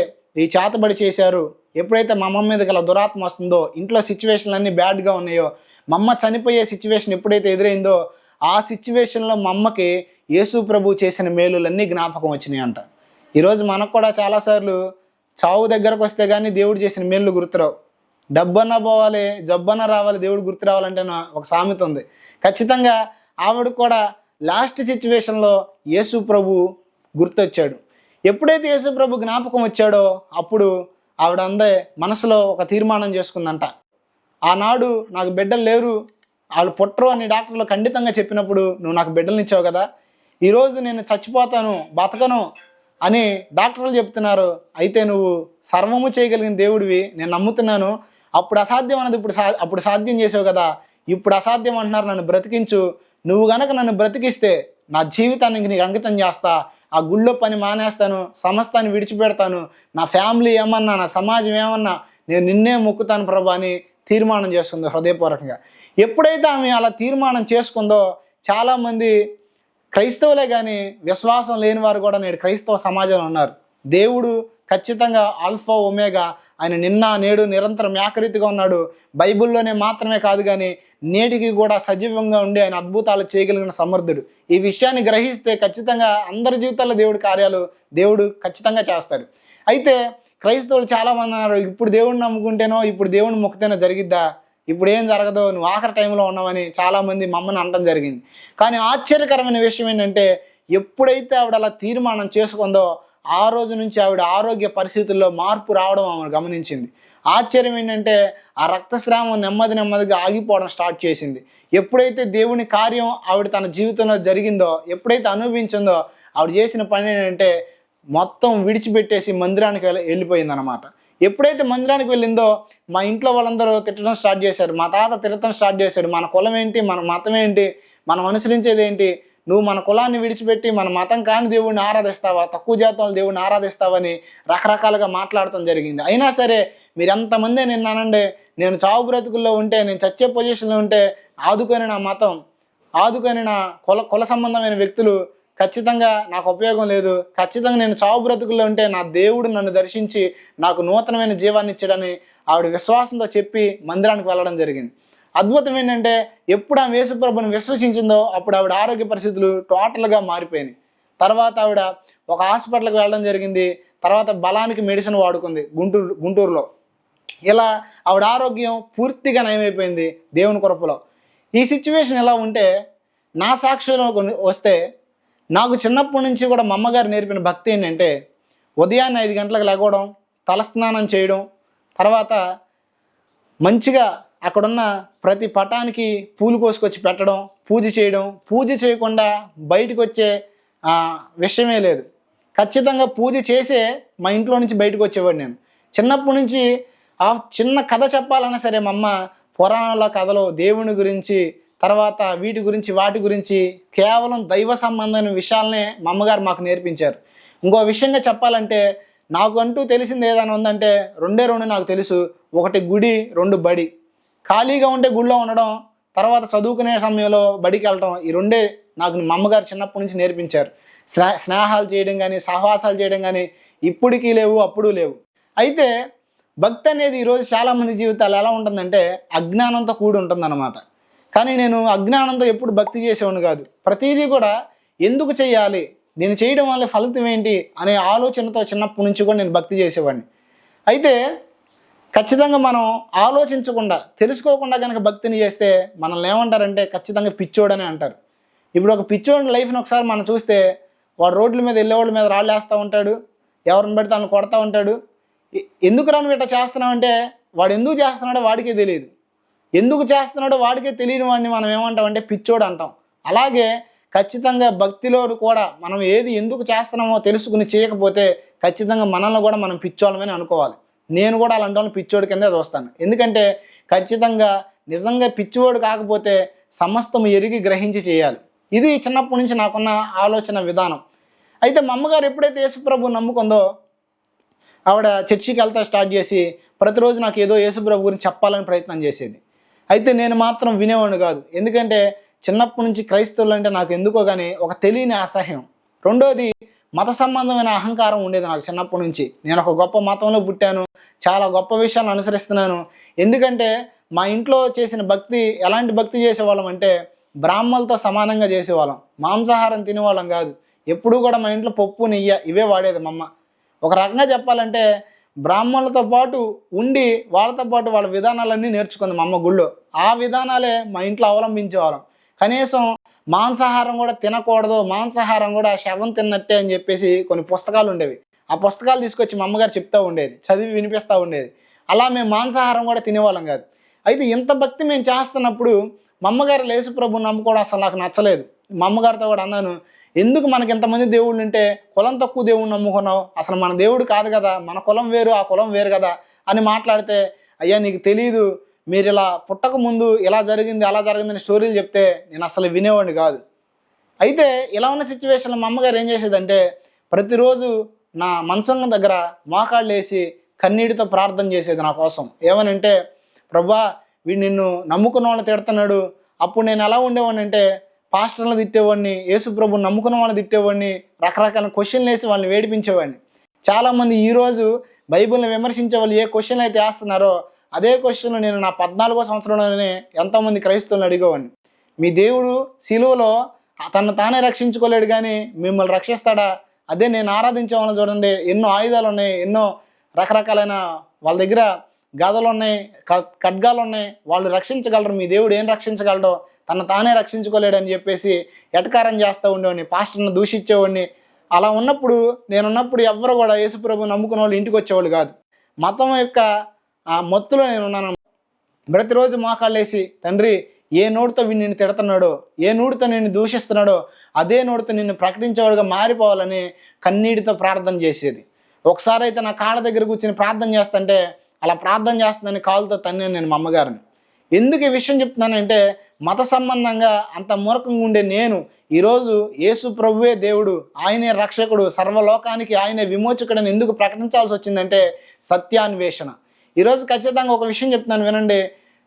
ఈ చేతబడి చేశారు, ఎప్పుడైతే మా అమ్మ మీద గల దురాత్మ వస్తుందో, ఇంట్లో సిచ్యువేషన్లు అన్నీ బ్యాడ్గా ఉన్నాయో, మా అమ్మ చనిపోయే సిచ్యువేషన్ ఎప్పుడైతే ఎదురైందో ఆ సిచ్యువేషన్లో మా అమ్మకి యేసు ప్రభు చేసిన మేలులన్నీ జ్ఞాపకం వచ్చినాయి అంట. ఈరోజు మనకు కూడా చాలాసార్లు చావు దగ్గరకు వస్తే కానీ దేవుడు చేసిన మేలు గుర్తురావు. డబ్బన్నా పోవాలి, జబ్బన్నా రావాలి, దేవుడు గుర్తు రావాలంటే ఒక సామెత ఉంది. ఖచ్చితంగా ఆవిడ కూడా లాస్ట్ సిచ్యువేషన్లో యేసు ప్రభు గుర్తొచ్చాడు. ఎప్పుడైతే యేసు ప్రభు జ్ఞాపకం వచ్చాడో అప్పుడు ఆవిడ మనసులో ఒక తీర్మానం చేసుకుందంట. ఆనాడు నాకు బిడ్డలు లేరు, వాళ్ళు పుట్టరు అని డాక్టర్లు ఖండితంగా చెప్పినప్పుడు నువ్వు నాకు బిడ్డలు ఇచ్చావు కదా, ఈరోజు నేను చచ్చిపోతాను బతకను అని డాక్టర్లు చెప్తున్నారు. అయితే నువ్వు సర్వము చేయగలిగిన దేవుడివి, నేను నమ్ముతున్నాను. అప్పుడు అసాధ్యం అన్నది అప్పుడు సాధ్యం చేసావు కదా, ఇప్పుడు అసాధ్యం అంటున్నారు, నన్ను బ్రతికించు. నువ్వు గనక నన్ను బ్రతికిస్తే నా జీవితానికి నీకు అంకితం చేస్తా, ఆ గుళ్ళో పని మానేస్తాను, సమస్తాన్ని విడిచిపెడతాను, నా ఫ్యామిలీ ఏమన్నా, నా సమాజం ఏమన్నా, నేను నిన్నే మొక్కుతాను ప్రభా అని తీర్మానం చేసుకుందో హృదయపూర్వకంగా. ఎప్పుడైతే ఆమె అలా తీర్మానం చేసుకుందో చాలామంది క్రైస్తవులే కానీ విశ్వాసం లేని వారు కూడా నేడు క్రైస్తవ సమాజంలో ఉన్నారు. దేవుడు ఖచ్చితంగా ఆల్ఫా ఒమేగా, ఆయన నిన్న నేడు నిరంతరం ఏకరీతిగా ఉన్నాడు. బైబిల్లోనే మాత్రమే కాదు కానీ నేటికి కూడా సజీవంగా ఉండి ఆయన అద్భుతాలు చేయగలిగిన సమర్థుడు. ఈ విషయాన్ని గ్రహిస్తే ఖచ్చితంగా అందరి జీవితాల్లో దేవుడు ఖచ్చితంగా చేస్తాడు. అయితే క్రైస్తవులు చాలామంది అన్నారు, ఇప్పుడు దేవుడిని నమ్ముకుంటేనో ఇప్పుడు దేవుడిని మొక్కితేనో జరిగిద్దా, ఇప్పుడు ఏం జరగదో, నువ్వు ఆఖరి టైంలో ఉన్నావని చాలామంది మమ్మల్ని అనడం జరిగింది. కానీ ఆశ్చర్యకరమైన విషయం ఏంటంటే ఎప్పుడైతే ఆవిడ అలా తీర్మానం చేసుకుందో ఆ రోజు నుంచి ఆవిడ ఆరోగ్య పరిస్థితుల్లో మార్పు రావడం ఆమె గమనించింది. ఆశ్చర్యం ఏంటంటే ఆ రక్తస్రావం నెమ్మదిగా ఆగిపోవడం స్టార్ట్ చేసింది. ఎప్పుడైతే దేవుని కార్యం ఆవిడ తన జీవితంలో జరిగిందో, ఎప్పుడైతే అనుభవించిందో, ఆవిడ చేసిన పని ఏంటంటే మొత్తం విడిచిపెట్టేసి మందిరానికి వెళ్ళిపోయిందనమాట. ఎప్పుడైతే మందిరానికి వెళ్ళిందో మా ఇంట్లో వాళ్ళందరూ తిట్టడం స్టార్ట్ చేశారు. మా తాత తిట్టడం స్టార్ట్ చేశాడు. మన కులం ఏంటి, మన మతం ఏంటి, మనం అనుసరించేది ఏంటి, నువ్వు మన కులాన్ని విడిచిపెట్టి మన మతం కాని దేవుడిని ఆరాధిస్తావా, తక్కువ జాతి వాళ్ళ దేవుడిని ఆరాధిస్తావని రకరకాలుగా మాట్లాడటం జరిగింది. అయినా సరే మీరు ఎంతమందే నిన్ను అనండి, నేను చావు బ్రతుకుల్లో ఉంటే, నేను చచ్చే పొజిషన్లో ఉంటే ఆదుకొని నా మతం, ఆదుకొని నా కుల సంబంధమైన వ్యక్తులు ఖచ్చితంగా నాకు ఉపయోగం లేదు. ఖచ్చితంగా నేను చావు బ్రతుకుల్లో ఉంటే నా దేవుడు నన్ను దర్శించి నాకు నూతనమైన జీవాన్ని ఇచ్చాడని ఆవిడ విశ్వాసంతో చెప్పి మందిరానికి వెళ్ళడం జరిగింది. అద్భుతం ఏంటంటే ఎప్పుడు ఆమె యేసుప్రభుని విశ్వసించిందో అప్పుడు ఆవిడ ఆరోగ్య పరిస్థితులు టోటల్గా మారిపోయినాయి. తర్వాత ఆవిడ ఒక హాస్పిటల్కి వెళ్ళడం జరిగింది. తర్వాత బలానికి మెడిసిన్ వాడుకుంది గుంటూరులో. ఇలా ఆవిడ ఆరోగ్యం పూర్తిగా నయమైపోయింది దేవుని కృపలో. ఈ సిచ్యువేషన్ ఎలా ఉంటే నా సాక్షిలో వస్తే, నాకు చిన్నప్పటి నుంచి కూడా మా అమ్మగారు నేర్పిన భక్తి ఏంటంటే ఉదయాన్నే 5 గంటలకు లెగవడం, తలస్నానం చేయడం, తర్వాత మంచిగా అక్కడున్న ప్రతి పటానికి పూలు కోసుకొచ్చి పెట్టడం, పూజ చేయడం. పూజ చేయకుండా బయటకు వచ్చే విషయమే లేదు. ఖచ్చితంగా పూజ చేసే మా ఇంట్లో నుంచి బయటకు వచ్చేవాడు నేను. చిన్నప్పటి నుంచి ఆ చిన్న కథ చెప్పాలన్నా సరే మా అమ్మ పురాణాల కథలు, దేవుని గురించి, తర్వాత వీటి గురించి వాటి గురించి కేవలం దైవ సంబంధమైన విషయాలనే మా అమ్మగారు మాకు నేర్పించారు. ఇంకో విషయంగా చెప్పాలంటే నాకు అంటూ తెలిసింది ఏదైనా ఉందంటే రెండే నాకు తెలుసు. ఒకటి గుడి, 2 బడి. ఖాళీగా ఉంటే గుడిలో ఉండడం, తర్వాత చదువుకునే సమయంలో బడికి వెళ్ళడం, ఈ 2 నాకు మా అమ్మగారు చిన్నప్పటి నుంచి నేర్పించారు. స్నేహాలు చేయడం కానీ, సహవాసాలు చేయడం కానీ ఇప్పటికీ లేవు, అప్పుడు లేవు. అయితే భక్తి అనేది ఈరోజు చాలామంది జీవితాలు ఎలా ఉంటుందంటే అజ్ఞానంతో కూడి ఉంటుందన్నమాట. కానీ నేను అజ్ఞానంతో ఎప్పుడు భక్తి చేసేవాడిని కాదు. ప్రతిదీ కూడా ఎందుకు చేయాలి, నేను చేయడం వల్ల ఫలితం ఏంటి అనే ఆలోచనతో చిన్నప్పటి నుంచి కూడా నేను భక్తి చేసేవాడిని. అయితే ఖచ్చితంగా మనం ఆలోచించకుండా, తెలుసుకోకుండా కనుక భక్తిని చేస్తే మనల్ని ఏమంటారంటే ఖచ్చితంగా పిచ్చోడని అంటారు. ఇప్పుడు ఒక పిచ్చోడి లైఫ్ని ఒకసారి మనం చూస్తే, వాడు రోడ్ల మీద వెళ్ళేవాళ్ళ మీద రాళ్ళు వేస్తూ ఉంటాడు, ఎవరిని పడితే వాళ్ళని కొడతా ఉంటాడు. ఎందుకు రాను ఇట్లా చేస్తున్నామంటే వాడు ఎందుకు చేస్తున్నాడో వాడికే తెలియదు. ఎందుకు చేస్తున్నాడో వాడికే తెలియని వాడిని మనం ఏమంటామంటే పిచ్చోడు అంటాం. అలాగే ఖచ్చితంగా భక్తిలో కూడా మనం ఏది ఎందుకు చేస్తున్నామో తెలుసుకుని చేయకపోతే ఖచ్చితంగా మనల్ని కూడా మనం పిచ్చోళ్ళమని అనుకోవాలి. నేను కూడా అలాంటి వాళ్ళని పిచ్చోడి కిందే చూస్తాను. ఎందుకంటే ఖచ్చితంగా నిజంగా పిచ్చివాడు కాకపోతే సమస్తం ఎరిగి గ్రహించి చేయాలి. ఇది చిన్నప్పటి నుంచి నాకున్న ఆలోచన విధానం. అయితే మా అమ్మగారు ఎప్పుడైతే యేసుప్రభు నమ్ముకుందో ఆవిడ చర్చికి వెళ్తా స్టార్ట్ చేసి ప్రతిరోజు నాకు ఏదో యేసుప్రభు గురించి చెప్పాలని ప్రయత్నం చేసేది. అయితే నేను మాత్రం వినేవాడిని కాదు. ఎందుకంటే చిన్నప్పటి నుంచి క్రైస్తవులు అంటే నాకు ఎందుకో కానీ ఒక తెలియని అసహ్యం. రెండోది మత సంబంధమైన అహంకారం ఉండేది నాకు చిన్నప్పటి నుంచి. నేను ఒక గొప్ప మతంలో పుట్టాను, చాలా గొప్ప విషయాలను అనుసరిస్తున్నాను. ఎందుకంటే మా ఇంట్లో చేసిన భక్తి ఎలాంటి భక్తి చేసేవాళ్ళం అంటే బ్రాహ్మణులతో సమానంగా చేసేవాళ్ళం. మాంసాహారం తినేవాళ్ళం కాదు. ఎప్పుడూ కూడా మా ఇంట్లో పప్పు, నెయ్యి ఇవే వాడేది మా అమ్మ. ఒక రకంగా చెప్పాలంటే బ్రాహ్మణులతో పాటు ఉండి వాళ్ళతో పాటు వాళ్ళ విధానాలన్నీ నేర్చుకుంది మా అమ్మ గుళ్ళో. ఆ విధానాలే మా ఇంట్లో అవలంబించేవాళ్ళం. కనీసం మాంసాహారం కూడా తినకూడదు, మాంసాహారం కూడా శవం తిన్నట్టే అని చెప్పేసి కొన్ని పుస్తకాలు ఉండేవి. ఆ పుస్తకాలు తీసుకొచ్చి మా అమ్మగారు చెప్తూ ఉండేది, చదివి వినిపిస్తూ ఉండేది. అలా మేము మాంసాహారం కూడా తినేవాళ్ళం కాదు. అయితే ఇంత భక్తి మేము చేస్తున్నప్పుడు మా అమ్మగారు యేసుప్రభుని నమ్ముకోవడం అసలు నాకు నచ్చలేదు. మా అమ్మగారితో కూడా అన్నాను, ఎందుకు మనకి ఎంతమంది దేవుళ్ళు ఉంటే కులం తక్కువ దేవుడిని నమ్ముకున్నావు, అసలు మన దేవుడు కాదు కదా, మన కులం వేరు ఆ కులం వేరు కదా అని మాట్లాడితే, అయ్యా నీకు తెలీదు, మీరు ఇలా పుట్టక ముందు ఇలా జరిగింది అలా జరిగిందని స్టోరీలు చెప్తే నేను అసలు వినేవాడిని కాదు. అయితే ఇలా ఉన్న సిచ్యువేషన్లో మా అమ్మగారు ఏం చేసేదంటే ప్రతిరోజు నా మంచం దగ్గర మోకాళ్ళు వేసి కన్నీటితో ప్రార్థన చేసేది నా కోసం. ఏమనంటే, ప్రభా వీడు నిన్ను నమ్ముకున్న వాళ్ళని తిడుతున్నాడు. అప్పుడు నేను ఎలా ఉండేవాడిని అంటే పాస్టర్లను తిట్టేవాడిని, యేసుప్రభుని నమ్ముకున్న వాళ్ళని తిట్టేవాడిని, రకరకాల క్వశ్చన్లు వేసి వాళ్ళని వేడిపించేవాడిని. చాలామంది ఈరోజు బైబిల్ని విమర్శించే వాళ్ళు ఏ క్వశ్చన్లు అయితే వేస్తున్నారో అదే క్వశ్చన్ నేను నా 14వ సంవత్సరంలోనే ఎంతోమంది క్రైస్తవులను అడిగేవాడిని. మీ దేవుడు శిలువలో తను తానే రక్షించుకోలేడు కానీ మిమ్మల్ని రక్షిస్తాడా? అదే నేను ఆరాధించే వాళ్ళని చూడండి, ఎన్నో ఆయుధాలు ఉన్నాయి, ఎన్నో రకరకాలైన వాళ్ళ దగ్గర గదలు ఉన్నాయి, ఖడ్గాలు ఉన్నాయి, వాళ్ళు రక్షించగలరు. మీ దేవుడు ఏం రక్షించగలడో? తను తానే రక్షించుకోలేడని చెప్పేసి ఎటకారం చేస్తూ ఉండేవాడిని, పాస్టర్ని దూషించేవాడిని. అలా ఉన్నప్పుడు నేనున్నప్పుడు ఎవ్వరు కూడా యేసుప్రభు నమ్ముకున్న వాళ్ళు ఇంటికి వచ్చేవాళ్ళు కాదు. మతం యొక్క ఆ మత్తులో నేను ఉన్నాను. ప్రతిరోజు మోకాళ్ళేసి, తండ్రి ఏ నోటితో వీడు నిన్ను తిడుతున్నాడో, ఏ నోటితో నిన్ను దూషిస్తున్నాడో అదే నోటితో నిన్ను ప్రకటించేవాడుగా మారిపోవాలని కన్నీటితో ప్రార్థన చేసేది. ఒకసారి అయితే నా కాళ్ళ దగ్గర కూర్చొని ప్రార్థన చేస్తుంటే అలా ప్రార్థన చేస్తుందని కాలుతో తన్నాను నేను మా అమ్మగారిని. ఎందుకు ఈ విషయం చెప్తున్నానంటే, మత సంబంధంగా అంత మూర్ఖంగా ఉండే నేను ఈరోజు యేసు ప్రభువే దేవుడు, ఆయనే రక్షకుడు, సర్వలోకానికి ఆయనే విమోచకుడని ఎందుకు ప్రకటించాల్సి వచ్చిందంటే సత్యాన్వేషణ. ఈరోజు ఖచ్చితంగా ఒక విషయం చెప్తున్నాను వినండి.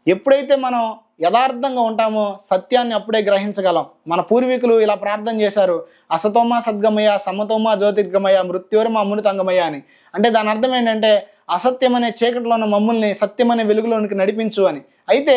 ఎప్పుడైతే మనం యథార్థంగా ఉంటామో సత్యాన్ని అప్పుడే గ్రహించగలం. మన పూర్వీకులు ఇలా ప్రార్థన చేశారు, అసతోమా సద్గమయ సమతోమా జ్యోతిర్గమయ మృత్యోర్మ అమృతంగమయ అని. అంటే దాని అర్థం ఏంటంటే అసత్యం అనే చీకటిలో ఉన్న మమ్మల్ని సత్యం అనే వెలుగులోనికి నడిపించు అని. అయితే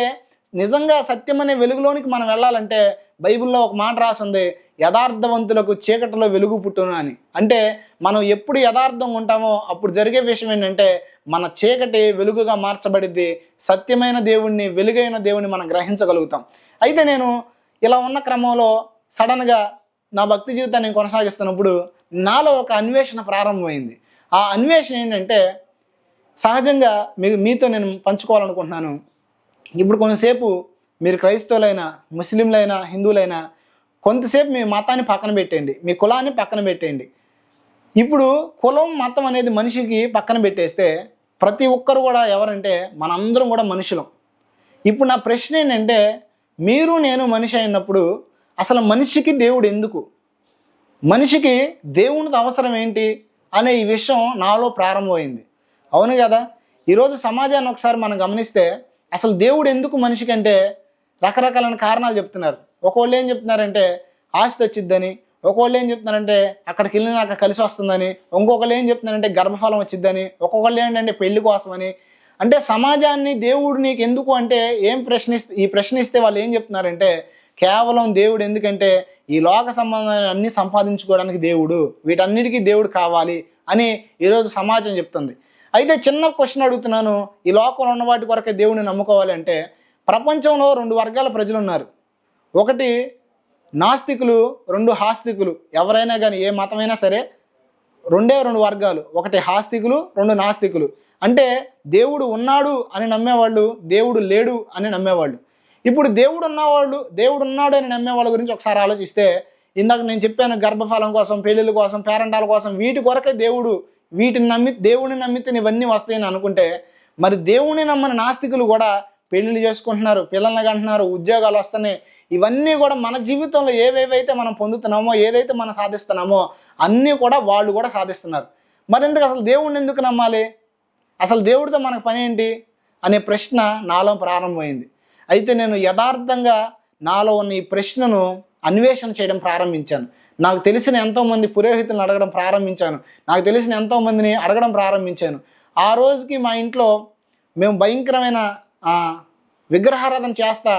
నిజంగా సత్యం అనే వెలుగులోనికి మనం వెళ్ళాలంటే బైబిల్లో ఒక మాట రాసింది, యథార్థవంతులకు చీకటిలో వెలుగు పుట్టును అని. అంటే మనం ఎప్పుడు యథార్థంగా ఉంటామో అప్పుడు జరిగే విషయం ఏంటంటే మన చీకటి వెలుగుగా మార్చబడిద్ది, సత్యమైన దేవుణ్ణి, వెలుగైన దేవుణ్ణి మనం గ్రహించగలుగుతాం. అయితే నేను ఇలా ఉన్న క్రమంలో సడన్గా నా భక్తి జీవితాన్ని కొనసాగిస్తున్నప్పుడు నాలో ఒక అన్వేషణ ప్రారంభమైంది. ఆ అన్వేషణ ఏంటంటే సహజంగా మీతో నేను పంచుకోవాలనుకుంటున్నాను. ఇప్పుడు కొంతసేపు మీరు క్రైస్తవులైనా, ముస్లింలైనా, హిందువులైనా కొంతసేపు మీ మతాన్ని పక్కన పెట్టేయండి, మీ కులాన్ని పక్కన పెట్టేయండి. ఇప్పుడు కులం మతం అనేది మనిషికి పక్కన పెట్టేస్తే ప్రతి ఒక్కరు కూడా ఎవరంటే మనందరం కూడా మనుషులం. ఇప్పుడు నా ప్రశ్న ఏంటంటే, మీరు నేను మనిషి అయినప్పుడు అసలు మనిషికి దేవుడు ఎందుకు, మనిషికి దేవునితో అవసరం ఏంటి అనే ఈ విషయం నాలో ప్రారంభమైంది. అవును కదా? ఈరోజు సమాజాన్ని ఒకసారి మనం గమనిస్తే అసలు దేవుడు ఎందుకు మనిషికి అంటే రకరకాలైన కారణాలు చెప్తున్నారు. ఒకళ్ళు ఏం చెప్తున్నారంటే ఆస్తి వచ్చిద్దని, ఒకళ్ళు ఏం చెప్తున్నారంటే అక్కడికి వెళ్ళినాక కలిసి వస్తుందని, ఇంకొకళ్ళు ఏం చెప్తున్నారంటే గర్భఫలం వచ్చిద్దని, ఒక్కొక్కళ్ళు ఏంటంటే పెళ్లి కోసమని. అంటే సమాజాన్ని దేవుడు నీకు ఎందుకు అంటే ఈ ప్రశ్నిస్తే వాళ్ళు ఏం చెప్తున్నారంటే కేవలం దేవుడు ఎందుకంటే ఈ లోక సంబంధాన్ని అన్నీ సంపాదించుకోవడానికి దేవుడు, వీటన్నిటికీ దేవుడు కావాలి అని ఈరోజు సమాజం చెప్తుంది. అయితే చిన్న క్వశ్చన్ అడుగుతున్నాను, ఈ లోకంలో ఉన్న వాటి కొరకే దేవుడిని నమ్ముకోవాలి అంటే ప్రపంచంలో 2 వర్గాల ప్రజలు ఉన్నారు. ఒకటి నాస్తికులు, 2 హాస్తికులు. ఎవరైనా కానీ ఏ మతమైనా సరే 2 వర్గాలు, ఒకటి హాస్తికులు, 2 నాస్తికులు. అంటే దేవుడు ఉన్నాడు అని నమ్మేవాళ్ళు, దేవుడు లేడు అని నమ్మేవాళ్ళు. ఇప్పుడు దేవుడు ఉన్నాడు అని నమ్మే వాళ్ళ గురించి ఒకసారి ఆలోచిస్తే, ఇందాక నేను చెప్పాను గర్భఫలం కోసం, పెళ్ళిళ్ళ కోసం, పేరెంటాల కోసం, వీటి కొరకే దేవుడిని నమ్మితే ఇవన్నీ వస్తాయని అనుకుంటే, మరి దేవుడిని నమ్మని నాస్తికులు కూడా పెళ్ళిళ్ళు చేసుకుంటున్నారు, పిల్లల్ని కంటున్నారు, ఉద్యోగాలు వస్తున్నాయి. ఇవన్నీ కూడా మన జీవితంలో ఏవేవైతే మనం పొందుతున్నామో, ఏదైతే మనం సాధిస్తున్నామో అన్నీ కూడా వాళ్ళు కూడా సాధిస్తున్నారు. మరి ఎందుకు అసలు దేవుడిని ఎందుకు నమ్మాలి, అసలు దేవుడితో మనకు పని ఏంటి అనే ప్రశ్న నాలో ప్రారంభమైంది. అయితే నేను యథార్థంగా నాలో ఉన్న ఈ ప్రశ్నను అన్వేషణ చేయడం ప్రారంభించాను. నాకు తెలిసిన ఎంతోమంది పురోహితులను అడగడం ప్రారంభించాను, నాకు తెలిసిన ఎంతోమందిని అడగడం ప్రారంభించాను. ఆ రోజుకి మా ఇంట్లో మేము భయంకరమైన విగ్రహారాధన చేస్తా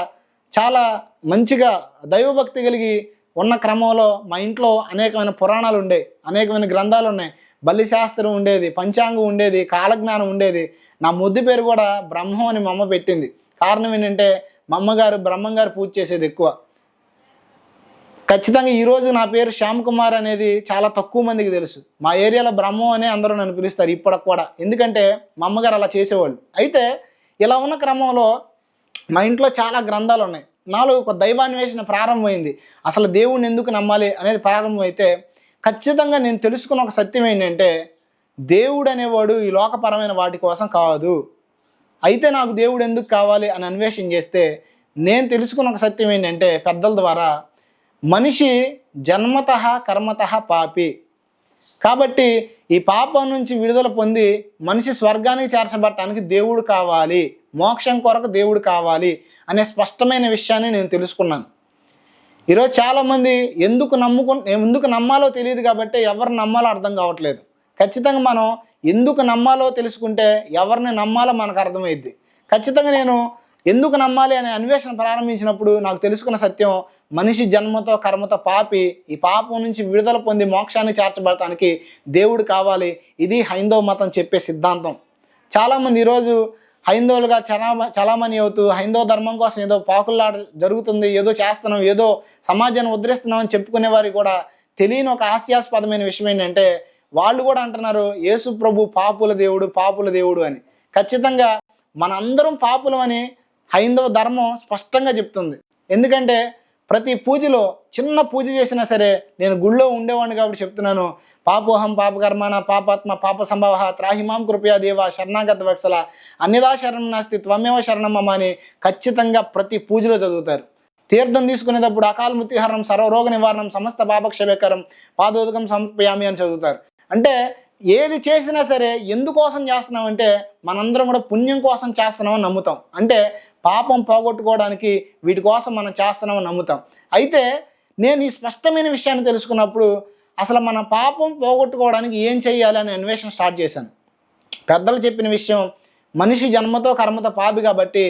చాలా మంచిగా దైవభక్తి కలిగి ఉన్న క్రమంలో మా ఇంట్లో అనేకమైన పురాణాలు ఉండేవి, అనేకమైన గ్రంథాలు ఉన్నాయి. బలిశాస్త్రం ఉండేది, పంచాంగం ఉండేది, కాలజ్ఞానం ఉండేది. నా ముద్దు పేరు కూడా బ్రహ్మం అని మా అమ్మ పెట్టింది. కారణం ఏంటంటే మా అమ్మగారు బ్రహ్మంగారు పూజ చేసేది ఎక్కువ. ఖచ్చితంగా ఈరోజు నా పేరు శ్యామ్ కుమార్ అనేది చాలా తక్కువ మందికి తెలుసు. మా ఏరియాలో బ్రహ్మం అనే అందరూ నన్ను పిలుస్తారు ఇప్పటికి కూడా, ఎందుకంటే మా అమ్మగారు అలా చేసేవాళ్ళు. అయితే ఇలా ఉన్న క్రమంలో మా ఇంట్లో చాలా గ్రంథాలు ఉన్నాయి. నాలో ఒక దైవాన్వేషణ ప్రారంభమైంది. అసలు దేవుడిని ఎందుకు నమ్మాలి అనేది ప్రారంభమైతే ఖచ్చితంగా నేను తెలుసుకున్న ఒక సత్యం ఏంటంటే, దేవుడు అనేవాడు ఈ లోకపరమైన వాటి కోసం కాదు. అయితే నాకు దేవుడు ఎందుకు కావాలి అని అన్వేషణ చేస్తే నేను తెలుసుకున్న ఒక సత్యం ఏంటంటే, పెద్దల ద్వారా మనిషి జన్మతః కర్మతః పాపి. కాబట్టి ఈ పాపం నుంచి విడుదల పొంది మనిషి స్వర్గానికి చేర్చబడటానికి దేవుడు కావాలి, మోక్షం కొరకు దేవుడు కావాలి అనే స్పష్టమైన విషయాన్ని నేను తెలుసుకున్నాను. ఈరోజు చాలామంది ఎందుకు నమ్మాలో తెలియదు కాబట్టి ఎవరు నమ్మాలో అర్థం కావట్లేదు. ఖచ్చితంగా మనం ఎందుకు నమ్మాలో తెలుసుకుంటే ఎవరిని నమ్మాలో మనకు అర్థమైద్ది. ఖచ్చితంగా నేను ఎందుకు నమ్మాలి అనే అన్వేషణ ప్రారంభించినప్పుడు నాకు తెలుసుకున్న సత్యం, మనిషి జన్మతో కర్మతో పాపి, ఈ పాపం నుంచి విడుదల పొంది మోక్షాన్ని చేర్చబడటానికి దేవుడు కావాలి. ఇది హైందవ మతం చెప్పే సిద్ధాంతం. చాలామంది ఈరోజు హైందవులుగా చలామణి అవుతూ హైందవ ధర్మం కోసం ఏదో పాకుల్లాట జరుగుతుంది, ఏదో చేస్తున్నాం, ఏదో సమాజాన్ని ఉద్ధరిస్తున్నాం అని చెప్పుకునే వారికి కూడా తెలియని ఒక హాస్యాస్పదమైన విషయం ఏంటంటే వాళ్ళు కూడా అంటున్నారు యేసు ప్రభు పాపుల దేవుడు అని. ఖచ్చితంగా మనందరం పాపులం అని హైందవ ధర్మం స్పష్టంగా చెప్తుంది. ఎందుకంటే ప్రతి పూజలో చిన్న పూజ చేసినా సరే, నేను గుళ్ళో ఉండేవాడిని కాబట్టి చెప్తున్నాను, పాపోహం పాపకర్మాణ పాపాత్మ పాప సంభవ త్రాహిమాం కృపయా దేవ శరణాగత వత్సల అన్యదా శరణం నాస్తి త్వమేవ శరణం మమ అని ఖచ్చితంగా ప్రతి పూజలో చదువుతారు. తీర్థం తీసుకునేటప్పుడు అకాల మృత్యుహరణం సర్వరోగ నివారణం సమస్త పాపక్షేకరం పాదోదకం సమర్పయామి అని చదువుతారు. అంటే ఏది చేసినా సరే ఎందుకోసం చేస్తున్నామంటే మనందరం కూడా పుణ్యం కోసం చేస్తున్నామని నమ్ముతాం. అంటే పాపం పోగొట్టుకోవడానికి వీటి కోసం మనం చేస్తున్నామని నమ్ముతాం. అయితే నేను ఈ స్పష్టమైన విషయాన్ని తెలుసుకున్నప్పుడు అసలు మన పాపం పోగొట్టుకోవడానికి ఏం చేయాలి అనే అన్వేషణ స్టార్ట్ చేశాను. పెద్దలు చెప్పిన విషయం, మనిషి జన్మతో కర్మతో పాపి కాబట్టి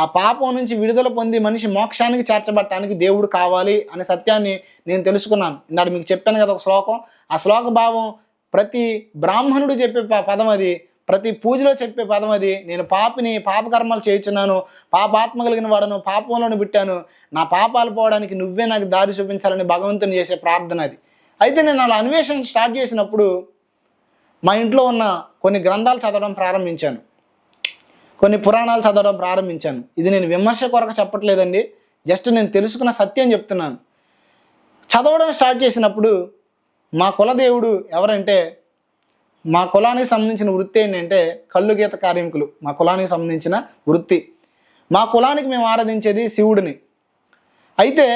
ఆ పాపం నుంచి విడుదల పొంది మనిషి మోక్షానికి చేర్చబట్టడానికి దేవుడు కావాలి అనే సత్యాన్ని నేను తెలుసుకున్నాను. ఇందాక మీకు చెప్పాను కదా ఒక శ్లోకం, ఆ శ్లోక భావం ప్రతి బ్రాహ్మణుడు చెప్పే పదం అది, ప్రతి పూజలో చెప్పే పదం అది. నేను పాపిని, పాపకర్మాలు చేయించున్నాను, పాపాత్మ కలిగిన వాడను, పాపంలోని బిట్టాను, నా పాపాలు పోవడానికి నువ్వే నాకు దారి చూపించాలని భగవంతుని చేసే ప్రార్థన అది. అయితే నేను అలా అన్వేషణ స్టార్ట్ చేసినప్పుడు మా ఇంట్లో ఉన్న కొన్ని గ్రంథాలు చదవడం ప్రారంభించాను, కొన్ని పురాణాలు చదవడం ప్రారంభించాను. ఇది నేను విమర్శ కొరకు చెప్పట్లేదండి, జస్ట్ నేను తెలుసుకున్న సత్యం చెప్తున్నాను. చదవడం స్టార్ట్ చేసినప్పుడు మా కులదేవుడు ఎవరంటే, మా కులానికి సంబంధించిన వృత్తి ఏంటంటే కళ్ళు గీత కార్మికులు. మా కులానికి సంబంధించిన వృత్తి, మా కులానికి మేము ఆరాధించేది శివుడిని. అయితే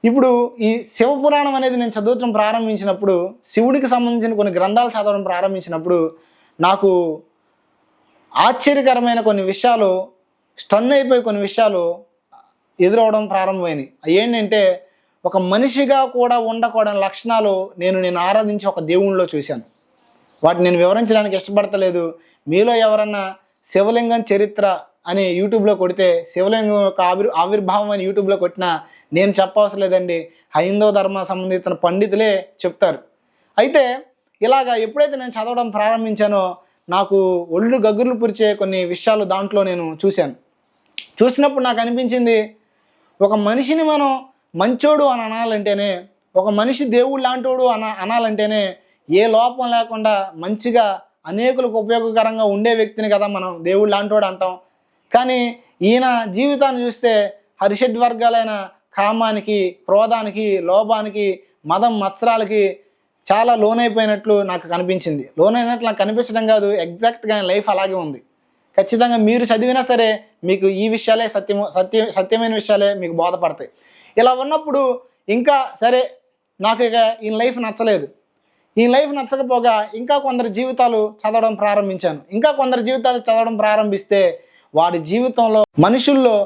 ఇప్పుడు ఈ శివపురాణం అనేది నేను చదవటం ప్రారంభించినప్పుడు, శివుడికి సంబంధించిన కొన్ని గ్రంథాలు చదవడం ప్రారంభించినప్పుడు నాకు ఆశ్చర్యకరమైన కొన్ని విషయాలు, స్టన్ అయిపోయి కొన్ని విషయాలు ఎదురవడం ప్రారంభమైనవి. ఏంటంటే ఒక మనిషిగా కూడా ఉండకూడని లక్షణాలు నేను ఆరాధించి ఒక దేవునిలో చూశాను. వాటిని నేను వివరించడానికి ఇష్టపడతలేదు. మీలో ఎవరన్నా శివలింగం చరిత్ర అని యూట్యూబ్లో కొడితే, శివలింగం యొక్క ఆవిర్భావం అని యూట్యూబ్లో కొట్టినా నేను చెప్పవసరం లేదండి, హైందవ ధర్మ సంబంధిత పండితులే చెప్తారు. అయితే ఇలాగా ఎప్పుడైతే నేను చదవడం ప్రారంభించానో నాకు ఒళ్ళు గగ్గుర్లు పురిచే కొన్ని విషయాలు దాంట్లో నేను చూశాను. చూసినప్పుడు నాకు అనిపించింది, ఒక మనిషిని మనం మంచోడు అని అనాలంటేనే, ఒక మనిషి దేవుడు లాంటోడు అనాలంటేనే ఏ లోపం లేకుండా మంచిగా అనేకులకు ఉపయోగకరంగా ఉండే వ్యక్తిని కదా మనం దేవుడు లాంటోడు అంటాం. కానీ ఈయన జీవితాన్ని చూస్తే హరిషడ్ వర్గాలైన కామానికి, క్రోధానికి, లోభానికి, మదం మత్సరాలకి చాలా లోనైపోయినట్లు నాకు కనిపించింది. లోనైనట్లు నాకు కనిపించడం కాదు, ఎగ్జాక్ట్గా లైఫ్ అలాగే ఉంది. ఖచ్చితంగా మీరు చదివినా సరే మీకు ఈ విషయాలే సత్యమైన విషయాలే మీకు బోధపడతాయి. ఇలా ఉన్నప్పుడు ఇంకా సరే నాకు ఇక ఈ లైఫ్ నచ్చలేదు. ఈ లైఫ్ నచ్చకపోగా ఇంకా కొందరి జీవితాలు చదవడం ప్రారంభించాను. ఇంకా కొందరి జీవితాలు చదవడం ప్రారంభిస్తే వారి జీవితంలో మనుషుల్లో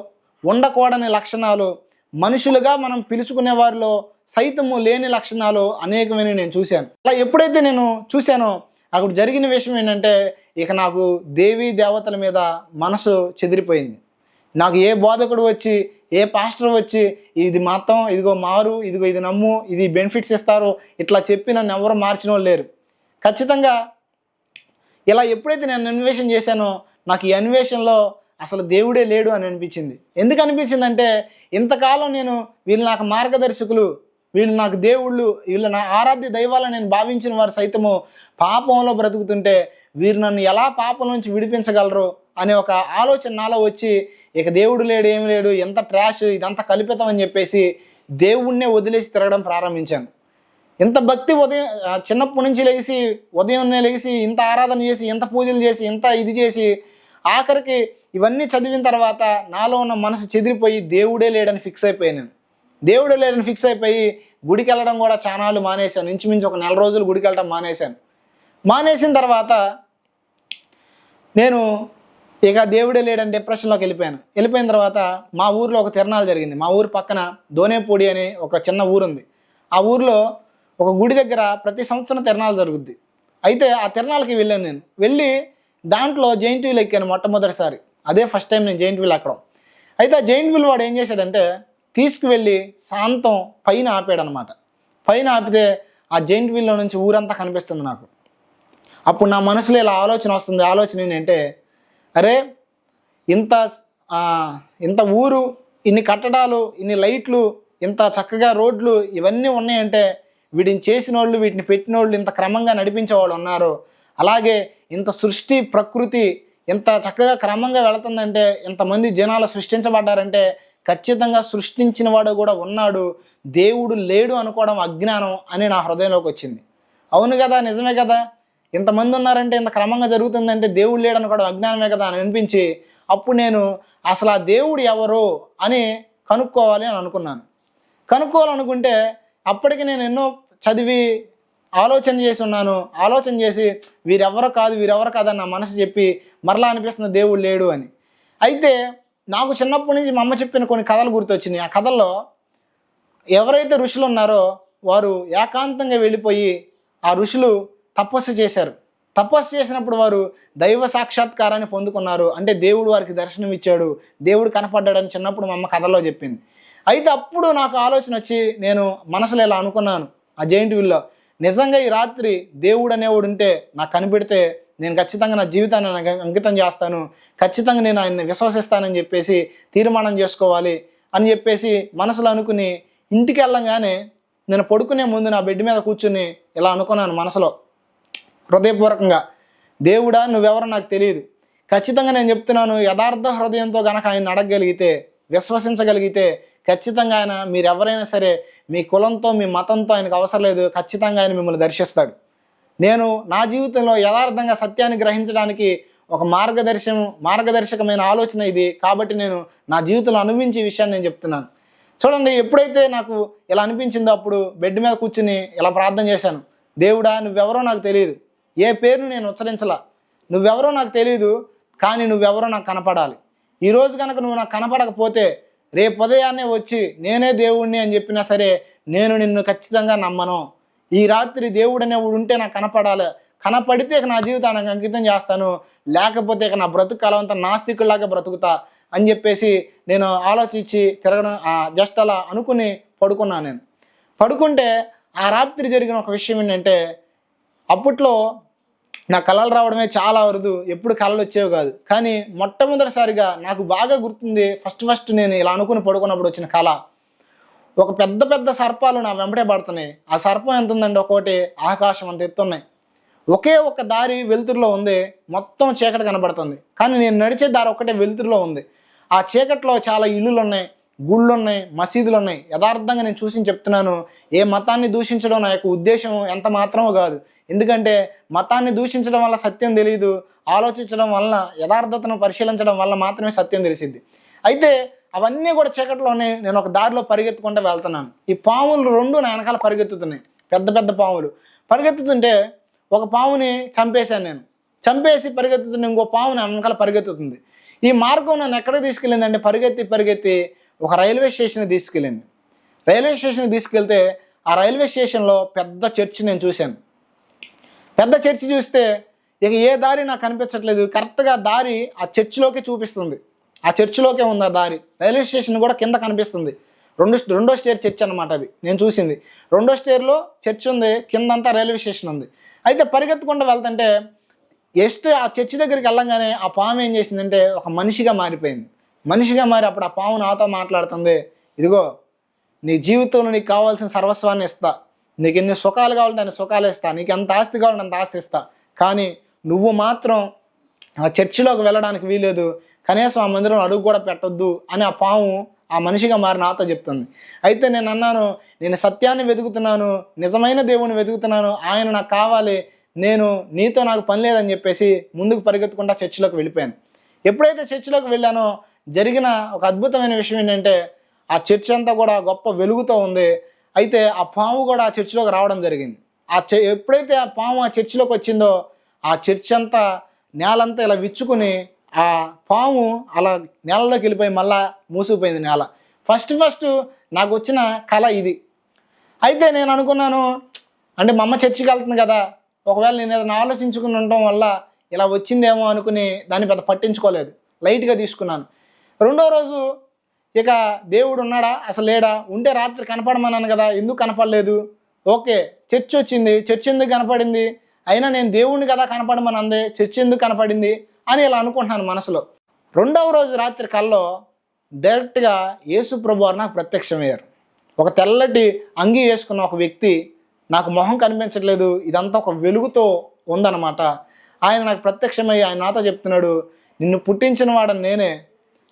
ఉండకూడని లక్షణాలు, మనుషులుగా మనం పిలుచుకునే వారిలో సైతము లేని లక్షణాలు అనేకమైన నేను చూశాను. అలా ఎప్పుడైతే నేను చూశానో అక్కడ జరిగిన విషయం ఏంటంటే, ఇక నాకు దేవీ దేవతల మీద మనసు చెదిరిపోయింది. నాకు ఏ బోధకుడు వచ్చి, ఏ పాస్టర్ వచ్చి ఇది మొత్తం ఇదిగో మారు, ఇదిగో ఇది నమ్ము, ఇది బెనిఫిట్స్ ఇస్తారు ఇట్లా చెప్పి నన్ను ఎవరు మార్చిన వాళ్ళు లేరు. ఖచ్చితంగా ఇలా ఎప్పుడైతే నేను అన్వేషణ చేశానో నాకు ఈ అన్వేషణలో అసలు దేవుడే లేడు అని అనిపించింది. ఎందుకు అనిపించిందంటే, ఇంతకాలం నేను వీళ్ళు నాకు మార్గదర్శకులు, వీళ్ళు నాకు దేవుళ్ళు, వీళ్ళు నా ఆరాధ్య దైవాలని నేను భావించిన వారు సైతము పాపంలో బ్రతుకుతుంటే వీరు నన్ను ఎలా పాపం నుంచి విడిపించగలరు అనే ఒక ఆలోచన నాలో వచ్చి, ఇక దేవుడు లేడు, ఏమి లేడు, ఎంత ట్రాష్, ఇదంతా కల్పితం అని చెప్పేసి దేవుణ్ణే వదిలేసి తిరగడం ప్రారంభించాను. ఇంత భక్తి చిన్నప్పటి నుంచి ఉదయం లేచి ఇంత ఆరాధన చేసి, ఇంత పూజలు చేసి, ఇంత ఇది చేసి, ఆఖరికి ఇవన్నీ చదివిన తర్వాత నాలో ఉన్న మనసు చెదిరిపోయి దేవుడే లేడని ఫిక్స్ అయిపోయాను. నేను దేవుడే లేడని ఫిక్స్ అయిపోయి గుడికి వెళ్ళడం కూడా చానాళ్ళు మానేశాను. ఇంచుమించు ఒక 4 రోజులు గుడికి వెళ్ళడం మానేశాను. మానేసిన తర్వాత నేను ఇక దేవుడే లేడని డిప్రెషన్లోకి వెళ్ళిపోయిన తర్వాత మా ఊరిలో ఒక తిరణాలు జరిగింది. మా ఊరు పక్కన దోనేపూడి అని ఒక చిన్న ఊరు ఉంది. ఆ ఊరిలో ఒక గుడి దగ్గర ప్రతి సంవత్సరం తిరణాలు జరుగుద్ది. అయితే ఆ తిరణాలకి వెళ్ళాను. నేను వెళ్ళి దాంట్లో జైంట్ వీల్ ఎక్కాను మొట్టమొదటిసారి. అదే ఫస్ట్ టైం నేను జైంట్ వీల్ ఎక్కడం. అయితే ఆ జైంట్ వీల్ వాడు ఏం చేశాడంటే, తీసుకువెళ్ళి శాంతం పైన ఆపాడనమాట. పైన ఆపితే ఆ జైంట్ వీల్లో నుంచి ఊరంతా కనిపిస్తుంది నాకు. అప్పుడు నా మనసులో ఇలా ఆలోచన వస్తుంది. ఆలోచన ఏంటంటే, అరే ఇంత ఆ, ఇంత ఊరు, ఇన్ని కట్టడాలు, ఇన్ని లైట్లు, ఇంత చక్కగా రోడ్లు ఇవన్నీ ఉన్నాయంటే వీటిని చేసిన వాళ్ళు, వీటిని పెట్టిన వాళ్ళు, ఇంత క్రమంగా నడిపించే వాళ్ళు ఉన్నారు. అలాగే ఇంత సృష్టి ప్రకృతి ఇంత చక్కగా క్రమంగా వెళుతుందంటే, ఇంతమంది జనాలు సృష్టించబడ్డారంటే ఖచ్చితంగా సృష్టించిన వాడు కూడా ఉన్నాడు, దేవుడు లేడు అనుకోవడం అజ్ఞానం అని నా హృదయంలోకి వచ్చింది. అవును కదా, నిజమే కదా, ఇంతమంది ఉన్నారంటే, ఇంత క్రమంగా జరుగుతుందంటే దేవుడు లేడు అనుకోవడం అజ్ఞానమే కదా అని అనిపించి, అప్పుడు నేను అసలు ఆ దేవుడు ఎవరు అని కనుక్కోవాలి అని అనుకున్నాను. కనుక్కోవాలనుకుంటే అప్పటికి నేను ఎన్నో చదివి ఆలోచన చేసి ఉన్నాను. ఆలోచన చేసి వీరెవరు కాదని నా మనసు చెప్పి మరలా అనిపిస్తుంది దేవుడు లేడు అని. అయితే నాకు చిన్నప్పటి నుంచి మా అమ్మ చెప్పిన కొన్ని కథలు గుర్తొచ్చినాయి. ఆ కథల్లో ఎవరైతే ఋషులు ఉన్నారో వారు ఏకాంతంగా వెళ్ళిపోయి ఆ ఋషులు తపస్సు చేశారు. తపస్సు చేసినప్పుడు వారు దైవ సాక్షాత్కారాన్ని పొందుకున్నారు. అంటే దేవుడు వారికి దర్శనం ఇచ్చాడు, దేవుడు కనపడ్డాడని చిన్నప్పుడు మా అమ్మ కథలో చెప్పింది. అయితే అప్పుడు నాకు ఆలోచన వచ్చి నేను మనసులో ఇలా అనుకున్నాను, ఆ జైంట్ వీల్లో నిజంగా ఈ రాత్రి దేవుడు అనేవాడు ఉంటే నాకు కనిపెడితే నేను ఖచ్చితంగా నా జీవితాన్ని అంకితం చేస్తాను, ఖచ్చితంగా నేను ఆయన్ని విశ్వసిస్తానని చెప్పేసి తీర్మానం చేసుకోవాలి అని చెప్పేసి మనసులో అనుకుని ఇంటికి వెళ్ళంగానే నేను పడుకునే ముందు నా బెడ్ మీద కూర్చుని ఇలా అనుకున్నాను మనసులో హృదయపూర్వకంగా, దేవుడా నువ్వెవరో నాకు తెలియదు, ఖచ్చితంగా నేను చెప్తున్నాను యథార్థ హృదయంతో కనుక ఆయన అడగగలిగితే, విశ్వసించగలిగితే ఖచ్చితంగా ఆయన మీరెవరైనా సరే మీ కులంతో మీ మతంతో ఆయనకు అవసరం లేదు, ఖచ్చితంగా ఆయన మిమ్మల్ని దర్శిస్తాడు. నేను నా జీవితంలో యథార్థంగా సత్యాన్ని గ్రహించడానికి ఒక మార్గదర్శకమైన ఆలోచన ఇది. కాబట్టి నేను నా జీవితంలో అనుభవించే విషయాన్ని నేను చెప్తున్నాను. చూడండి, ఎప్పుడైతే నాకు ఇలా అనిపించిందో అప్పుడు బెడ్ మీద కూర్చుని ఇలా ప్రార్థన చేశాను, దేవుడా నువ్వెవరో నాకు తెలియదు, ఏ పేరును నేను ఉచ్చరించలా, నువ్వెవరో నాకు తెలియదు, కానీ నువ్వెవరో నాకు కనపడాలి. ఈరోజు కనుక నువ్వు నాకు కనపడకపోతే రేపు ఉదయాన్నే వచ్చి నేనే దేవుణ్ణి అని చెప్పినా సరే నేను నిన్ను ఖచ్చితంగా నమ్మను. ఈ రాత్రి దేవుడు అనేవాడు ఉంటే నాకు కనపడాలి, కనపడితే ఇక నా జీవితానికి అంకితం చేస్తాను, లేకపోతే ఇక నా బ్రతుకు కాలమంతా నాస్తికుల్లాగా బ్రతుకుతా అని చెప్పేసి నేను ఆలోచించి తిరగడం జస్ట్ అలా అనుకుని పడుకున్నాను. నేను పడుకుంటే ఆ రాత్రి జరిగిన ఒక విషయం ఏంటంటే, అప్పట్లో నా కళలు రావడమే చాలా అరుదు, ఎప్పుడు కళలు వచ్చేవి కాదు. కానీ మొట్టమొదటిసారిగా నాకు బాగా గుర్తుంది, ఫస్ట్ నేను ఇలా అనుకుని పడుకున్నప్పుడు వచ్చిన కళ, ఒక పెద్ద పెద్ద సర్పాలు నా వెంబడే పడుతున్నాయి. ఆ సర్పం ఎంత ఉందండి, ఒక్కోటి ఆకాశం అంత ఎత్తున్నాయి. ఒకే ఒక దారి వెలుతురులో ఉంది, మొత్తం చీకటి కనబడుతుంది, కానీ నేను నడిచే దారి ఒక్కటే వెలుతురులో ఉంది. ఆ చీకట్లో చాలా ఇల్లులు ఉన్నాయి, గుళ్ళు ఉన్నాయి, మసీదులు ఉన్నాయి. యథార్థంగా నేను చూసి చెప్తున్నాను, ఏ మతాన్ని దూషించడం నా యొక్క ఉద్దేశం ఎంత మాత్రమో కాదు. ఎందుకంటే మతాన్ని దూషించడం వల్ల సత్యం తెలియదు, ఆలోచించడం వల్ల యథార్థతను పరిశీలించడం వల్ల మాత్రమే సత్యం తెలిసిద్ది. అయితే అవన్నీ కూడా చీకట్లోనే నేను ఒక దారిలో పరిగెత్తుకుంటూ వెళ్తున్నాను. ఈ పాములు రెండు నా వెనకాల పరిగెత్తుతున్నాయి, పెద్ద పెద్ద పాములు పరిగెత్తుతుంటే ఒక పాముని చంపేశాను నేను. చంపేసి పరిగెత్తుతున్న ఇంకో పాము నా వెనకాల పరిగెత్తుతుంది. ఈ మార్గం నన్ను ఎక్కడికి తీసుకెళ్ళిందంటే పరిగెత్తి ఒక రైల్వే స్టేషన్కి తీసుకెళ్ళింది. రైల్వే స్టేషన్కి తీసుకెళ్తే ఆ రైల్వే స్టేషన్లో పెద్ద చర్చి నేను చూశాను. పెద్ద చర్చి చూస్తే ఇక ఏ దారి నాకు కనిపించట్లేదు, కరెక్ట్గా దారి ఆ చర్చిలోకి చూపిస్తుంది. ఆ చర్చిలోకే ఉంది ఆ దారి. రైల్వే స్టేషన్ కూడా కింద కనిపిస్తుంది. రెండో స్టేర్ చర్చ్ అనమాట అది నేను చూసింది. రెండో స్టేర్లో చర్చ్ ఉంది, కిందంతా రైల్వే స్టేషన్ ఉంది. అయితే పరిగెత్తుకుంటూ వెళ్తుంటే ఆ చర్చి దగ్గరికి వెళ్ళంగానే ఆ పాము ఏం చేసిందంటే ఒక మనిషిగా మారిపోయింది. మనిషిగా మారి అప్పుడు ఆ పాము నాతో మాట్లాడుతుంది, ఇదిగో నీ జీవితంలో నీకు కావాల్సిన సర్వస్వాన్ని ఇస్తా, నీకు ఎన్ని సుఖాలు కావాలంటే అన్ని సుఖాలు ఇస్తా, నీకు ఎంత ఆస్తి కావాలంటే అంత ఆస్తి ఇస్తా, కానీ నువ్వు మాత్రం ఆ చర్చిలోకి వెళ్ళడానికి వీలేదు, కనీసం ఆ మందిరంలో అడుగు కూడా పెట్టొద్దు అని ఆ పాము ఆ మనిషిగా మారి నాతో చెప్తుంది. అయితే నేను అన్నాను, నేను సత్యాన్ని వెతుకుతున్నాను, నిజమైన దేవుని వెతుకుతున్నాను, ఆయన నాకు కావాలి, నేను నీతో నాకు పని లేదని చెప్పేసి ముందుకు పరిగెత్తుకుంటా చర్చిలోకి వెళ్ళిపోయాను. ఎప్పుడైతే చర్చిలోకి వెళ్ళానో జరిగిన ఒక అద్భుతమైన విషయం ఏంటంటే ఆ చర్చ్ అంతా కూడా గొప్ప వెలుగుతో ఉంది. అయితే ఆ పాము కూడా ఆ చర్చిలోకి రావడం జరిగింది. ఎప్పుడైతే ఆ పాము ఆ చర్చిలోకి వచ్చిందో ఆ చర్చ్ అంతా నేలంతా ఇలా విచ్చుకుని ఆ పాము అలా నేలలోకి వెళ్ళిపోయి మళ్ళా మూసుకుపోయింది నేల. ఫస్ట్ నాకు వచ్చిన కళ ఇది. అయితే నేను అనుకున్నాను, అంటే మా అమ్మ చర్చికి వెళ్తుంది కదా, ఒకవేళ నేను ఏదైనా ఆలోచించుకుని ఉండటం వల్ల ఇలా వచ్చిందేమో అనుకుని దాన్ని పెద్ద పట్టించుకోలేదు, లైట్గా తీసుకున్నాను. రెండో రోజు ఇక దేవుడు ఉన్నాడా అసలు లేడా, ఉంటే రాత్రి కనపడమన్నాను కదా, ఎందుకు కనపడలేదు, ఓకే చర్చ్ వచ్చింది, చర్చ్ ఎందుకు కనపడింది, అయినా నేను దేవుణ్ణి కదా కనపడమని అందే, చర్చ్ ఎందుకు కనపడింది అని ఇలా అనుకుంటున్నాను మనసులో. రెండవ రోజు రాత్రి కల్లో డైరెక్ట్గా యేసు ప్రభు వారు నాకు ప్రత్యక్షమయ్యారు. ఒక తెల్లటి అంగీ వేసుకున్న ఒక వ్యక్తి, నాకు మొహం కనిపించట్లేదు, ఇదంతా ఒక వెలుగుతో ఉందన్నమాట. ఆయన నాకు ప్రత్యక్షమయ్యి ఆయన నాతో చెప్తున్నాడు, నిన్ను పుట్టించిన వాడని నేనే,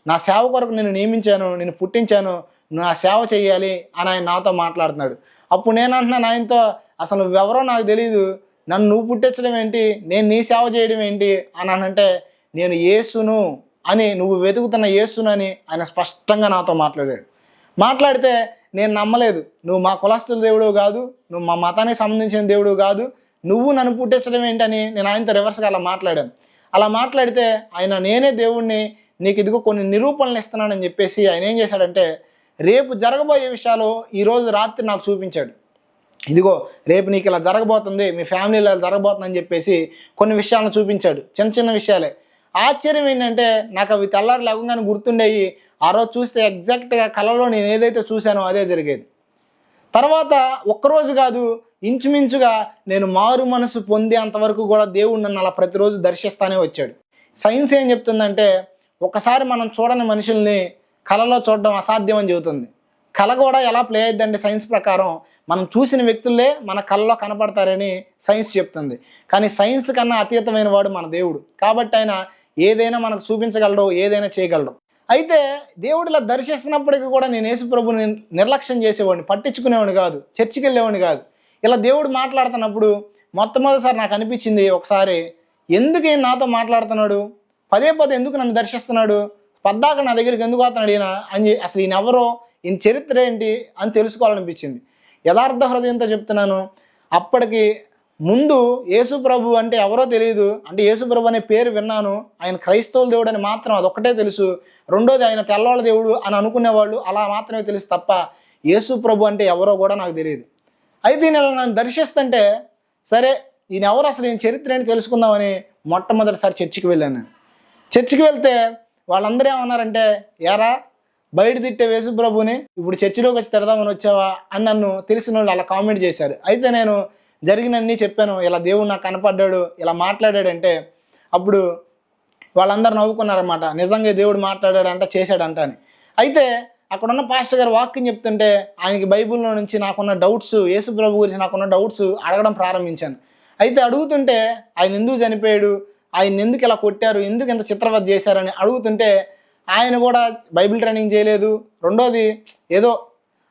నా సేవ కొరకు నిన్ను నియమించాను, నిన్ను పుట్టించాను, నా సేవ చేయాలి అని ఆయన నాతో మాట్లాడుతున్నాడు. అప్పుడు నేను అంటున్నాను ఆయనతో, అసలు నువ్వెవరో నాకు తెలియదు, నన్ను నువ్వు పుట్టించడం ఏంటి, నేను నీ సేవ చేయడం ఏంటి అని అంటే, నేను యేసును అని, నువ్వు వెతుకుతున్న యేసును అని ఆయన స్పష్టంగా నాతో మాట్లాడితే నేను నమ్మలేదు. నువ్వు మా కులస్తుల దేవుడు కాదు, నువ్వు మా మతానికి సంబంధించిన దేవుడు కాదు, నువ్వు నన్ను పుట్టించడం ఏంటని నేను ఆయనతో రివర్స్గా అలా మాట్లాడాను. అలా మాట్లాడితే ఆయన నేనే దేవుణ్ణి, నీకు ఇదిగో కొన్ని నిరూపణలు ఇస్తున్నానని చెప్పేసి ఆయన ఏం చేశాడంటే, రేపు జరగబోయే విషయాలు ఈరోజు రాత్రి నాకు చూపించాడు. ఇదిగో రేపు నీకు ఇలా జరగబోతుంది, మీ ఫ్యామిలీలో ఇలా జరగబోతుందని చెప్పేసి కొన్ని విషయాలను చూపించాడు. చిన్న చిన్న విషయాలే. ఆశ్చర్యం ఏంటంటే నాకు అవి తెల్లారు లేకుండానే గుర్తుండేవి. ఆ రోజు చూస్తే ఎగ్జాక్ట్గా కళలో నేను ఏదైతే చూశానో అదే జరిగేది. తర్వాత ఒక్కరోజు కాదు, ఇంచుమించుగా నేను మారు మనసు పొందే అంతవరకు కూడా దేవుడు నన్ను అలా ప్రతిరోజు దర్శిస్తానే వచ్చాడు. సైన్స్ ఏం చెప్తుందంటే, ఒకసారి మనం చూడని మనుషుల్ని కళలో చూడడం అసాధ్యం అని చెబుతుంది. కళ కూడా ఎలా ప్లే అయిద్దంటే సైన్స్ ప్రకారం, మనం చూసిన వ్యక్తులే మన కళలో కనపడతారని సైన్స్ చెప్తుంది. కానీ సైన్స్ కన్నా అతీతమైన వాడు మన దేవుడు. కాబట్టి ఆయన ఏదైనా మనకు చూపించగలడు, ఏదైనా చేయగలడు. అయితే దేవుడు ఇలా దర్శిస్తున్నప్పటికీ కూడా నేను యేసు ప్రభుని నిర్లక్ష్యం చేసేవాడిని, పట్టించుకునేవాడిని కాదు, చర్చికి వెళ్ళేవాడిని కాదు. ఇలా దేవుడు మాట్లాడుతున్నప్పుడు మొట్టమొదటిసారి నాకు అనిపించింది, ఒకసారి ఎందుకు ఈయన నాతో మాట్లాడుతున్నాడు, పదే పదే ఎందుకు నన్ను దర్శిస్తున్నాడు, పద్దాక నా దగ్గరికి ఎందుకు వస్తున్నాడు ఈయన అని, అసలు ఈయన ఎవరో, ఈయన చరిత్ర ఏంటి అని తెలుసుకోవాలనిపించింది. యథార్థ హృదయంతో చెప్తున్నాను. అప్పటికి ముందు యేసు ప్రభు అంటే ఎవరో తెలియదు, అంటే యేసు ప్రభు అనే పేరు విన్నాను, ఆయన క్రైస్తవుల దేవుడు అని మాత్రం అదొక్కటే తెలుసు. రెండోది ఆయన తెల్లవాళ్ళ దేవుడు అని అనుకునేవాళ్ళు అలా మాత్రమే తెలుసు తప్ప యేసు ప్రభు అంటే ఎవరో కూడా నాకు తెలియదు. అయితే ఈయన నన్ను దర్శిస్తుంటే, సరే ఈయన ఎవరు, అసలు ఈయన చరిత్ర ఏంటి తెలుసుకుందామని మొట్టమొదటిసారి చర్చికి వెళ్ళాను. చర్చికి వెళ్తే వాళ్ళందరూ ఏమన్నారంటే, యారా బయట తిట్టే యేసు ప్రభుని ఇప్పుడు చర్చిలోకి వచ్చి తిడదామని వచ్చావా అని నన్ను తెలిసిన వాళ్ళు అలా కామెంట్ చేశారు. అయితే నేను జరిగినన్నీ చెప్పాను, ఇలా దేవుడు నాకు కనపడ్డాడు, ఇలా మాట్లాడాడంటే అప్పుడు వాళ్ళందరూ నవ్వుకున్నారన్నమాట. నిజంగా దేవుడు మాట్లాడాడంట, చేశాడంట అని. అయితే అక్కడున్న పాస్టర్ గారు వాక్యం చెప్తుంటే ఆయనకి బైబిల్లో నుంచి నాకున్న డౌట్స్, యేసు ప్రభు గురించి నాకున్న డౌట్స్ అడగడం ప్రారంభించాను. అయితే అడుగుతుంటే ఆయన ఎందుకు చనిపోయాడు, ఆయన ఎందుకు ఇలా కొట్టారు, ఎందుకు ఇంత చిత్రవధ చేశారని అడుగుతుంటే ఆయన కూడా బైబిల్ ట్రైనింగ్ చేయలేదు. రెండోది ఏదో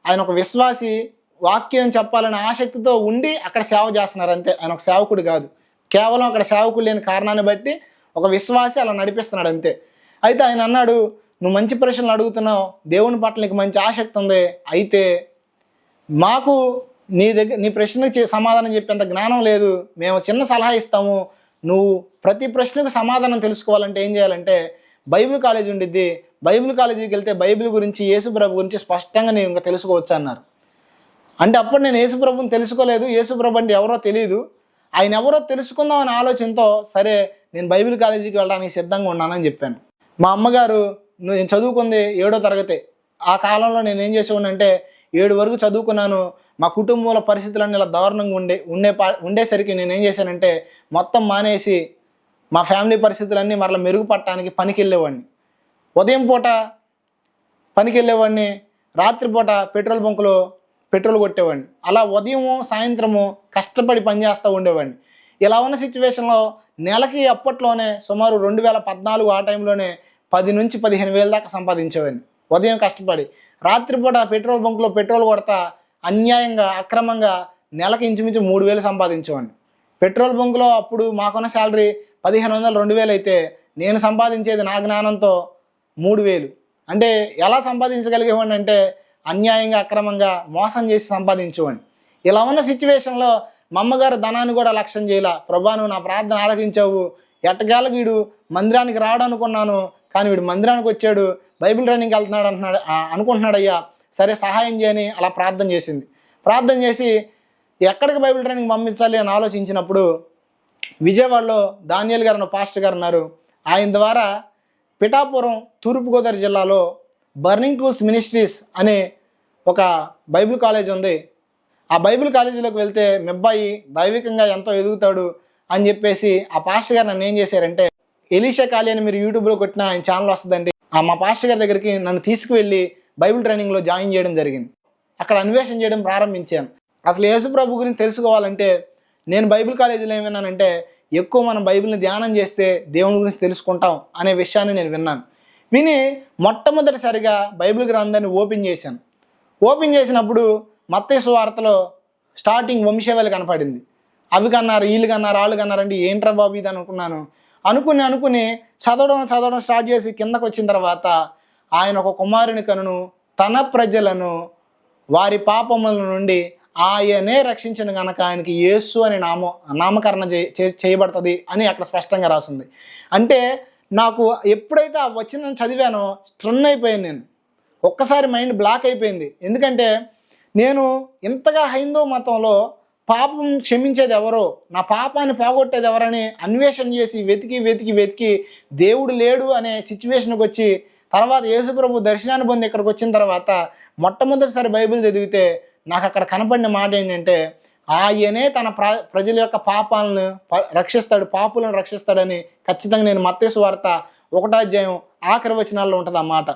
ఆయన ఒక విశ్వాసి, వాక్యం చెప్పాలనే ఆసక్తితో ఉండి అక్కడ సేవ చేస్తున్నారు అంతే. ఆయన ఒక సేవకుడు కాదు, కేవలం అక్కడ సేవకుడు లేని కారణాన్ని బట్టి ఒక విశ్వాసి అలా నడిపిస్తున్నాడు అంతే. అయితే ఆయన అన్నాడు, నువ్వు మంచి ప్రశ్నలు అడుగుతున్నావు, దేవుని పట్ల నీకు మంచి ఆసక్తి ఉంది, అయితే మాకు నీ ప్రశ్నకు సమాధానం చెప్పేంత జ్ఞానం లేదు, మేము చిన్న సలహా ఇస్తాము, నువ్వు ప్రతి ప్రశ్నకు సమాధానం తెలుసుకోవాలంటే ఏం చేయాలంటే బైబిల్ కాలేజీ ఉండిద్ది, బైబిల్ కాలేజీకి వెళ్తే బైబిల్ గురించి, యేసు ప్రభు గురించి స్పష్టంగా నేను ఇంకా తెలుసుకోవచ్చు అన్నారు. అంటే అప్పుడు నేను యేసు ప్రభుని తెలుసుకోలేదు, యేసు ప్రభు అంటే ఎవరో తెలియదు, ఆయన ఎవరో తెలుసుకుందామనే ఆలోచనతో సరే నేను బైబిల్ కాలేజీకి వెళ్ళడానికి సిద్ధంగా ఉన్నానని చెప్పాను. మా అమ్మగారు, నేను చదువుకుంది 7వ తరగతి, ఆ కాలంలో నేను ఏం చేసేవాడిని అంటే 7 వరకు చదువుకున్నాను. మా కుటుంబంలో పరిస్థితులన్నీ ఇలా దారుణంగా ఉండేసరికి నేను ఏం చేశానంటే మొత్తం మానేసి మా ఫ్యామిలీ పరిస్థితులన్నీ మరలా మెరుగుపడటానికి పనికి వెళ్ళేవాడిని. ఉదయం పూట పనికి వెళ్ళేవాడిని, రాత్రిపూట పెట్రోల్ బంకులో పెట్రోల్ కొట్టేవాడిని. అలా ఉదయము సాయంత్రము కష్టపడి పనిచేస్తూ ఉండేవాడిని. ఇలా ఉన్న సిచ్యువేషన్లో నెలకి అప్పట్లోనే సుమారు 2014 ఆ టైంలోనే 10 నుంచి 15,000 దాకా సంపాదించేవాడిని ఉదయం కష్టపడి. రాత్రిపూట పెట్రోల్ బంకులో పెట్రోల్ కొడతా అన్యాయంగా, అక్రమంగా నెలకి ఇంచుమించు 3,000 సంపాదించేవాడిని. పెట్రోల్ బంకులో అప్పుడు మాకున్న శాలరీ 1,500, 2,000 అయితే నేను సంపాదించేది నా జ్ఞానంతో 3,000. అంటే ఎలా సంపాదించగలిగేవాడిని అంటే అన్యాయంగా, అక్రమంగా మోసం చేసి సంపాదించేవాడిని. ఇలా ఉన్న సిచ్యువేషన్లో మా అమ్మగారు ధనాన్ని కూడా లక్ష్యం చేయాల. ప్రభా నువ్వు నా ప్రార్థన ఆలకించావు, ఎట్టకేలకు వీడు మందిరానికి రావడం అనుకున్నాను, కానీ వీడు మందిరానికి వచ్చాడు, బైబిల్ ట్రైనింగ్కి వెళ్తున్నాడు అనుకుంటున్నాడయ్యా, సరే సహాయం చేయని అలా ప్రార్థన చేసింది. ప్రార్థన చేసి ఎక్కడికి బైబిల్ ట్రైనింగ్ పంపించాలి అని ఆలోచించినప్పుడు విజయవాడలో దానియేల్ గారు పాస్టర్ గారు ఉన్నారు. ఆయన ద్వారా పిఠాపురం, తూర్పుగోదావరి జిల్లాలో బర్నింగ్ టూల్స్ మినిస్ట్రీస్ అనే ఒక బైబిల్ కాలేజ్ ఉంది. ఆ బైబిల్ కాలేజీలోకి వెళ్తే మీ అబ్బాయి దైవికంగా ఎంతో ఎదుగుతాడు అని చెప్పేసి ఆ పాస్టర్ గారు నన్ను ఏం చేశారంటే ఎలీషా కాళీ అని మీరు యూట్యూబ్లో కొట్టిన ఆయన ఛానల్ వస్తుందండి. మా పాస్టర్ గారి దగ్గరికి నన్ను తీసుకువెళ్ళి బైబిల్ ట్రైనింగ్లో జాయిన్ చేయడం జరిగింది. అక్కడ అన్వేషణ చేయడం ప్రారంభించాను. అసలు యేసు ప్రభు గురించి తెలుసుకోవాలంటే నేను బైబిల్ కాలేజీలో ఏమన్నానంటే, ఎక్కువ మనం బైబిల్ని ధ్యానం చేస్తే దేవుని గురించి తెలుసుకుంటాం అనే విషయాన్ని నేను విన్నాను. విని మొట్టమొదటిసారిగా బైబిల్ గ్రంథాన్ని ఓపెన్ చేశాను. ఓపెన్ చేసినప్పుడు మత్తయి సువార్తలో స్టార్టింగ్ వంశావళి కనపడింది. అవి కన్నారు, వీళ్ళు కన్నారు, వాళ్ళు కన్నారండి, ఏంట్రా బాబు ఇది అనుకున్నాను. అనుకుని చదవడం స్టార్ట్ చేసి కిందకు వచ్చిన తర్వాత, ఆయన ఒక కుమారుని కనును, తన ప్రజలను వారి పాపముల నుండి ఆయనే రక్షించిన గనక ఆయనకి యేసు అని నామకరణ చేయబడుతుంది అని అక్కడ స్పష్టంగా రాసింది. అంటే నాకు ఎప్పుడైతే ఆ వచనం చదివానో స్ట్రన్ అయిపోయాను. నేను ఒక్కసారి మైండ్ బ్లాక్ అయిపోయింది. ఎందుకంటే నేను ఇంతగా హైందవ మతంలో పాపం క్షమించేది ఎవరో, నా పాపాన్ని పోగొట్టేది ఎవరని అన్వేషణ చేసి వెతికి దేవుడు లేడు అనే సిచ్యువేషన్కి వచ్చి, తర్వాత యేసుప్రభు దర్శనాన్ని పొంది ఇక్కడికి వచ్చిన తర్వాత మొట్టమొదటిసారి బైబిల్ చదివితే నాకు అక్కడ కనపడిన మాట ఏంటంటే, ఆయనే తన ప్రజల యొక్క పాపాలను రక్షిస్తాడు, పాపులను రక్షిస్తాడని ఖచ్చితంగా నేను మత్తయి సువార్త 1వ అధ్యాయం ఆఖరి వచనాల్లో ఉంటుంది ఆ మాట.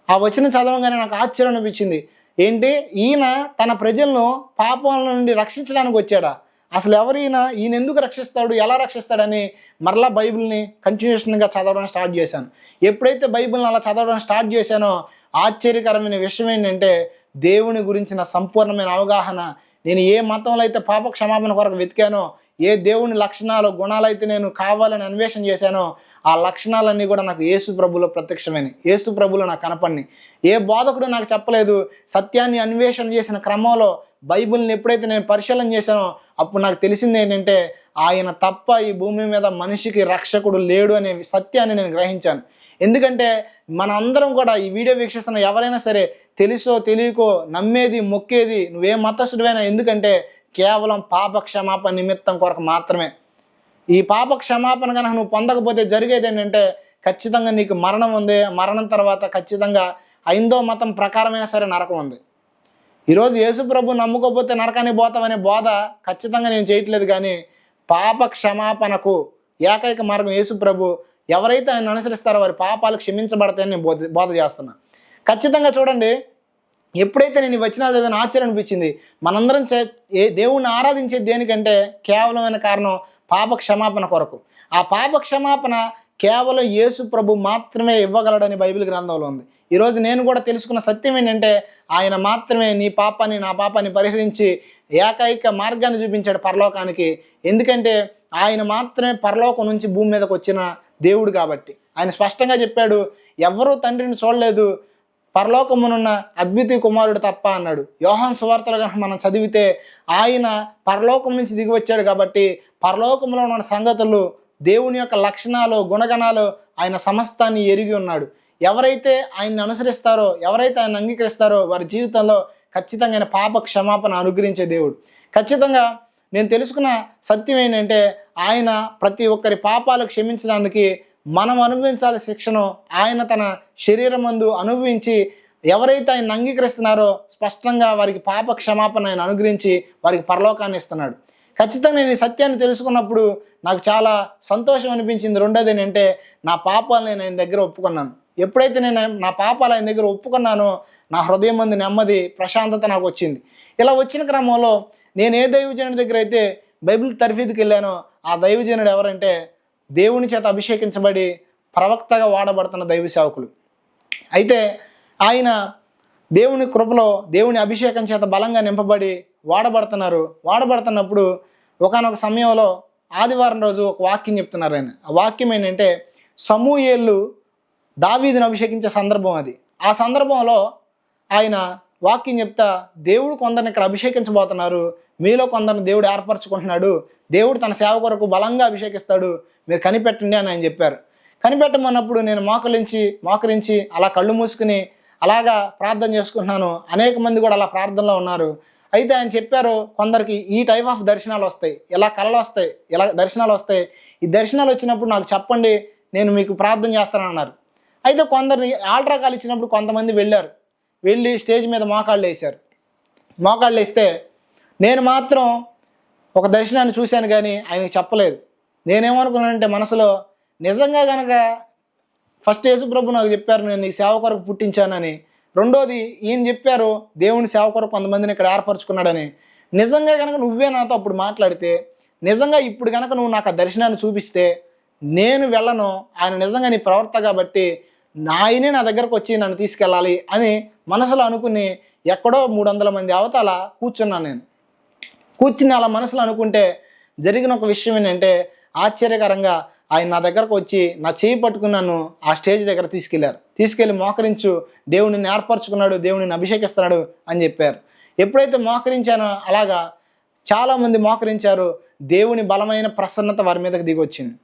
ఆ వచనం చదవగానే నాకు ఆశ్చర్యం అనిపించింది. ఏంటి, ఈయన తన ప్రజలను పాపాల నుండి రక్షించడానికి వచ్చాడా? అసలు ఎవరు ఈయన ఎందుకు రక్షిస్తాడు, ఎలా రక్షిస్తాడని మరలా బైబిల్ని కంటిన్యూషన్గా చదవడం స్టార్ట్ చేశాను. ఎప్పుడైతే బైబిల్ని అలా చదవడం స్టార్ట్ చేశానో ఆశ్చర్యకరమైన విషయం ఏంటంటే, దేవుని గురించిన సంపూర్ణమైన అవగాహన. నేను ఏ మతంలో అయితే పాప క్షమాపణ కొరకు వెతికానో, ఏ దేవుని లక్షణాలు గుణాలు అయితే నేను కావాలని అన్వేషణ చేశానో, ఆ లక్షణాలన్నీ కూడా నాకు యేసు ప్రభులో ప్రత్యక్షమైనవి, యేసు ప్రభులో నాకు కనపడినాయి. ఏ బోధకుడు నాకు చెప్పలేదు. సత్యాన్ని అన్వేషణ చేసిన క్రమంలో బైబిల్ని ఎప్పుడైతే నేను పరిశీలన చేశానో అప్పుడు నాకు తెలిసింది ఏంటంటే, ఆయన తప్ప ఈ భూమి మీద మనిషికి రక్షకుడు లేడు అనే సత్యాన్ని నేను గ్రహించాను. ఎందుకంటే మన అందరం కూడా ఈ వీడియో వీక్షిస్తున్న ఎవరైనా సరే తెలుసో తెలియకో నమ్మేది మొక్కేది నువ్వే మతస్థుడివైనా ఎందుకంటే కేవలం పాప క్షమాపణ నిమిత్తం కొరకు మాత్రమే. ఈ పాప క్షమాపణ కనుక నువ్వు పొందకపోతే జరిగేది ఏంటంటే ఖచ్చితంగా నీకు మరణం ఉంది. మరణం తర్వాత ఖచ్చితంగా హైందవ మతం ప్రకారమైన సరే నరకం ఉంది. ఈరోజు యేసు ప్రభు నమ్ముకోకపోతే నరకానికి పోతామనే బోధ ఖచ్చితంగా నేను చేయట్లేదు. కానీ పాప క్షమాపణకు ఏకైక మార్గం యేసు ప్రభు. ఎవరైతే ఆయన అనుసరిస్తారో వారి పాపాలు క్షమించబడతాయని నేను బోధ చేస్తున్నా. ఖచ్చితంగా చూడండి, ఎప్పుడైతే నేను ఈ వచనాలు చదివిన ఆశ్చర్యం అనిపించింది. మనందరం దేవుణ్ణి ఆరాధించేది దేనికంటే కేవలమైన కారణం పాప క్షమాపణ కొరకు. ఆ పాప క్షమాపణ కేవలం యేసు ప్రభు మాత్రమే ఇవ్వగలడని బైబిల్ గ్రంథంలో ఉంది. ఈరోజు నేను కూడా తెలుసుకున్న సత్యం ఏంటంటే, ఆయన మాత్రమే నీ పాపాన్ని నా పాపాన్ని పరిహరించి ఏకైక మార్గాన్ని చూపించాడు పరలోకానికి. ఎందుకంటే ఆయన మాత్రమే పరలోకం నుంచి భూమి మీదకి వచ్చిన దేవుడు కాబట్టి. ఆయన స్పష్టంగా చెప్పాడు, ఎవరూ తండ్రిని చూడలేదు, పరలోకమునున్న అద్వితీయ కుమారుడు తప్ప అన్నాడు. యోహాను సువార్తలు కనుక మనం చదివితే ఆయన పరలోకం నుంచి దిగి వచ్చాడు కాబట్టి పరలోకంలో ఉన్న సంగతులు, దేవుని యొక్క లక్షణాలు, గుణగణాలు ఆయన సమస్తాన్ని ఎరిగి ఉన్నాడు. ఎవరైతే ఆయన్ని అనుసరిస్తారో, ఎవరైతే ఆయన అంగీకరిస్తారో వారి జీవితంలో ఖచ్చితంగా ఆయన పాప క్షమాపణ అనుగ్రహించే దేవుడు. ఖచ్చితంగా నేను తెలుసుకున్న సత్యం ఏంటంటే, ఆయన ప్రతి ఒక్కరి పాపాలు క్షమించడానికి మనం అనుభవించాల్సిన శిక్షను ఆయన తన శరీరం మందు అనుభవించి ఎవరైతే ఆయన అంగీకరిస్తున్నారో స్పష్టంగా వారికి పాప క్షమాపణ ఆయన అనుగ్రహించి వారికి పరలోకాన్ని ఇస్తున్నాడు. ఖచ్చితంగా నేను ఈ సత్యాన్ని తెలుసుకున్నప్పుడు నాకు చాలా సంతోషం అనిపించింది. రెండోది ఏంటంటే, నా పాపాలు నేను ఆయన దగ్గర ఒప్పుకున్నాను. ఎప్పుడైతే నేను నా పాపాలు ఆయన దగ్గర ఒప్పుకున్నానో నా హృదయం మందు నెమ్మది, ప్రశాంతత నాకు వచ్చింది. ఇలా వచ్చిన క్రమంలో నేను ఏ దైవజనుడి దగ్గర అయితే బైబిల్ తర్ఫీదుకి వెళ్ళానో ఆ దైవజనుడు ఎవరంటే, దేవుని చేత అభిషేకించబడి ప్రవక్తగా వాడబడుతున్న దైవ సేవకులు. అయితే ఆయన దేవుని కృపలో దేవుని అభిషేకం చేత బలంగా నింపబడి వాడబడుతున్నప్పుడు ఒకానొక సమయంలో ఆదివారం రోజు ఒక వాక్యం చెప్తున్నారు ఆయన. ఆ వాక్యం ఏంటంటే, సమూయేలు దావీదును అభిషేకించే సందర్భం అది. ఆ సందర్భంలో ఆయన వాక్యం చెప్తా, దేవుడు కొందరిని ఇక్కడ అభిషేకించబోతున్నారు, మీలో కొందరిని దేవుడు ఏర్పరచుకుంటున్నాడు, దేవుడు తన సేవ కొరకు బలంగా అభిషేకిస్తాడు, మీరు కనిపెట్టండి అని ఆయన చెప్పారు. కనిపెట్టమన్నప్పుడు నేను మోకరించి అలా కళ్ళు మూసుకుని అలాగా ప్రార్థన చేసుకుంటున్నాను. అనేక మంది కూడా అలా ప్రార్థనలో ఉన్నారు. అయితే ఆయన చెప్పారు, కొందరికి ఈ టైప్ ఆఫ్ దర్శనాలు వస్తాయి, ఇలా కళలు వస్తాయి, ఇలా దర్శనాలు వస్తాయి. ఈ దర్శనాలు వచ్చినప్పుడు నాకు చెప్పండి, నేను మీకు ప్రార్థన చేస్తానన్నారు. అయితే కొందరిని ఆల్ట్రా కాల్ ఇచ్చినప్పుడు కొంతమంది వెళ్ళి స్టేజ్ మీద మోకాళ్ళు వేస్తే నేను మాత్రం ఒక దర్శనాన్ని చూశాను కానీ ఆయనకి చెప్పలేదు. నేనేమనుకున్నానంటే మనసులో, నిజంగా కనుక ఫస్ట్ యేసుప్రభు నాకు చెప్పారు నేను నీ సేవ కొరకు పుట్టించానని, రెండోది ఈయన చెప్పారు దేవుని సేవ కొరకు కొంతమందిని ఇక్కడ ఏర్పరచుకున్నాడని, నిజంగా కనుక నువ్వే నాతో అప్పుడు మాట్లాడితే, నిజంగా ఇప్పుడు కనుక నువ్వు నాకు ఆ దర్శనాన్ని చూపిస్తే నేను వెళ్ళను, ఆయన నిజంగా నీ ప్రవర్త కాబట్టి ఆయనే నా దగ్గరకు వచ్చి నన్ను తీసుకెళ్ళాలి అని మనసులో అనుకుని ఎక్కడో 300 మంది అవతల కూర్చున్నాను. నేను కూర్చుని అలా మనసులో అనుకుంటే జరిగిన ఒక విషయం ఏంటంటే, ఆశ్చర్యకరంగా ఆయన నా దగ్గరకు వచ్చి నా చేయి పట్టుకుని నన్ను ఆ స్టేజ్ దగ్గర తీసుకెళ్ళి మోకరించు, దేవుడిని ఏర్పరచుకున్నాడు, దేవుడిని అభిషేకిస్తున్నాడు అని చెప్పారు. ఎప్పుడైతే మోకరించానో అలాగా చాలామంది మోకరించారు, దేవుని బలమైన ప్రసన్నత వారి మీదకి దిగొచ్చింది.